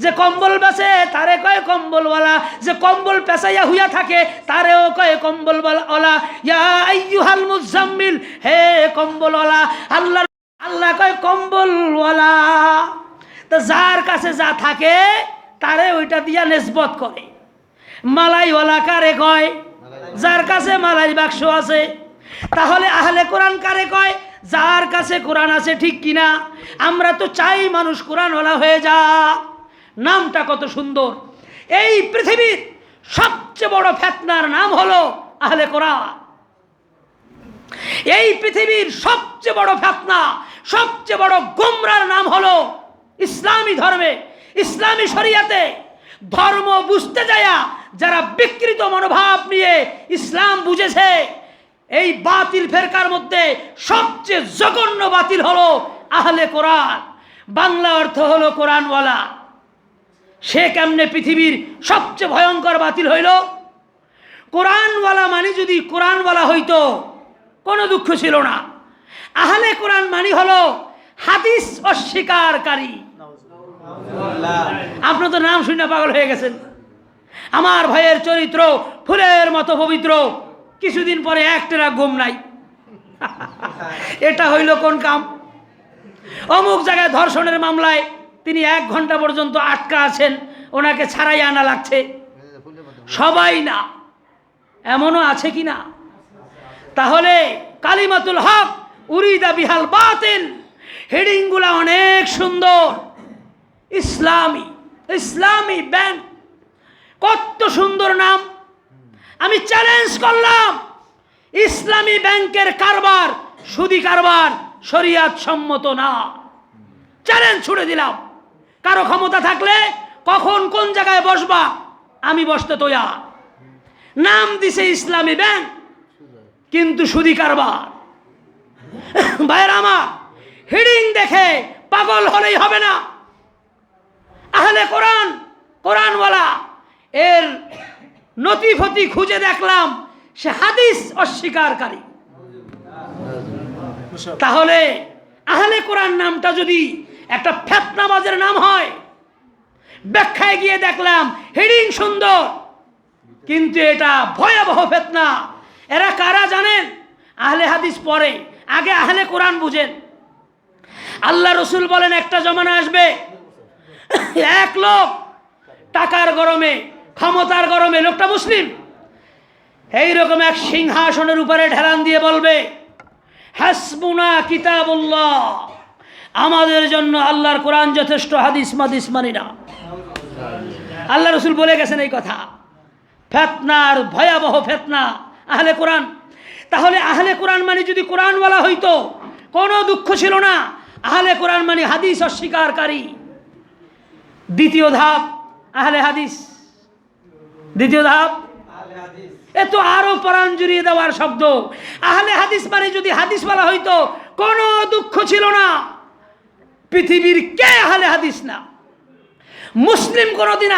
যে কম্বল বেছে তারে কয় কম্বলওয়ালা, যে কম্বল পেঁচাইয়া হুইয়া থাকে তারেও কয় কম্বলওয়ালা। ইয়া আইয়ুহাল মুজাম্মিল, হে কম্বলওয়ালা। আল্লাহ কয় কম্বলওয়ালা। তো যার কাছে যা থাকে তারে ওইটা দিয়া নিসবত করে। মালাইওয়ালা কারে কয়? যার কাছে মালাই বাক্স আছে। তাহলে আহলে কোরআন কারে কয়? যার কাছে কোরআন আছে, ঠিক কিনা? আমরা তো চাই মানুষ কোরআনওয়ালা হয়ে যা। নামটা কত সুন্দর! এই পৃথিবীর সবচেয়ে বড় ফিতনার নাম হলো আহলে কোরআন। এই পৃথিবীর সবচেয়ে বড় ফিতনা, সবচেয়ে বড় গোমরার নাম হলো ইসলামী ধর্মে, ইসলামী শরিয়াতে ধর্ম বুঝতে যায়া যারা বিকৃত মনোভাব নিয়ে ইসলাম বুঝেছে, এই বাতিল ফেরকার মধ্যে সবচেয়ে জঘন্য বাতিল হলো আহলে কোরআন। বাংলা অর্থ হলো কোরআনওয়ালা। সে কেমনে পৃথিবীর সবচেয়ে ভয়ঙ্কর বাতিল হইল? কোরআনওয়ালা মানে যদি কোরআনওয়ালা হইতো কোনো দুঃখ ছিল না। আহলে কোরআন মানে হলো হাদিস অস্বীকারী। আপনার তো নাম শুনে পাগল হয়ে গেছেন। আমার ভাইয়ের চরিত্র ফুলের মতো পবিত্র, কিছুদিন পরে একটারা ঘুম নাই। এটা হইল কোন কাম? অমুক জায়গায় ধর্ষণের মামলায় তিনি 1 ঘন্টা পর্যন্ত আটকা আছেন, ওনাকে ছাড়াই আনা লাগছে। সবাই না, এমনও আছে কি না? তাহলে কালিমাতুল হক উরিদা বিহাল বাতিল, হেডিংগুলা অনেক সুন্দর। ইসলামী, ইসলামী ব্যাংক, কত সুন্দর নাম। আমি চ্যালেঞ্জ করলাম, ইসলামী ব্যাংকের কারবার সুদি কারবার শরিয়াত সম্মত না। চ্যালেঞ্জ ছুড়ে দিলাম। কারো ক্ষমতা থাকলে কখন কোন জায়গায় বসবা, আমি বসতে তৈয়ার। নাম দিছে ইসলামী ব্যাংক, কিন্তু সুদি কারবার। ভাইয়ের আমার, হেডিং দেখে পাগল হলেই হবে না। আহলে কোরআন, কোরআনওয়ালা, এর নথিফতি খুঁজে দেখলাম সে হাদিস অস্বীকারী। তাহলে আহলে কোরআন নামটা যদি একটা ফিতনাবাজের নাম হয়, ব্যাখ্যায় গিয়ে দেখলাম হেডিং সুন্দর, কিন্তু এটা ভয়াবহ ফিতনা। এরা কারা জানেন? আহলে হাদিস পরে, আগে আহলে কোরআন বুঝেন। আল্লাহ রসুল বলেন একটা জমানা আসবে, এক লোক টাকার গরমে, ক্ষমতার গরমে, লোকটা মুসলিম, এইরকম এক সিংহাসনের উপরে ঢেলান দিয়ে বলবে হাসবুনা কিতাবুল্লাহ, আমাদের জন্য আল্লাহর কোরআন যথেষ্ট, হাদিস মাদিস মানি না। আল্লাহ রসুল বলে গেছেন এই কথা। ফিতনার ভয়াবহ ফিতনা আহলে কোরআন। তাহলে আহলে কোরআন মানে যদি কোরআনওয়ালা হইতো কোনো দুঃখ ছিল না। আহলে কোরআন মানে হাদিস অস্বীকারী। দ্বিতীয় ধাপ আহলে হাদিস। দ্বিতীয় ধাপ, এ তো আরো প্রাণ জুড়িয়ে দেওয়ার শব্দ। আহলে হাদিস মানে যদি হাদিসওয়ালা হইতো কোনো দুঃখ ছিল না। পৃথিবীর কে আহলে হাদিস না? মুসলিম কোনোদিন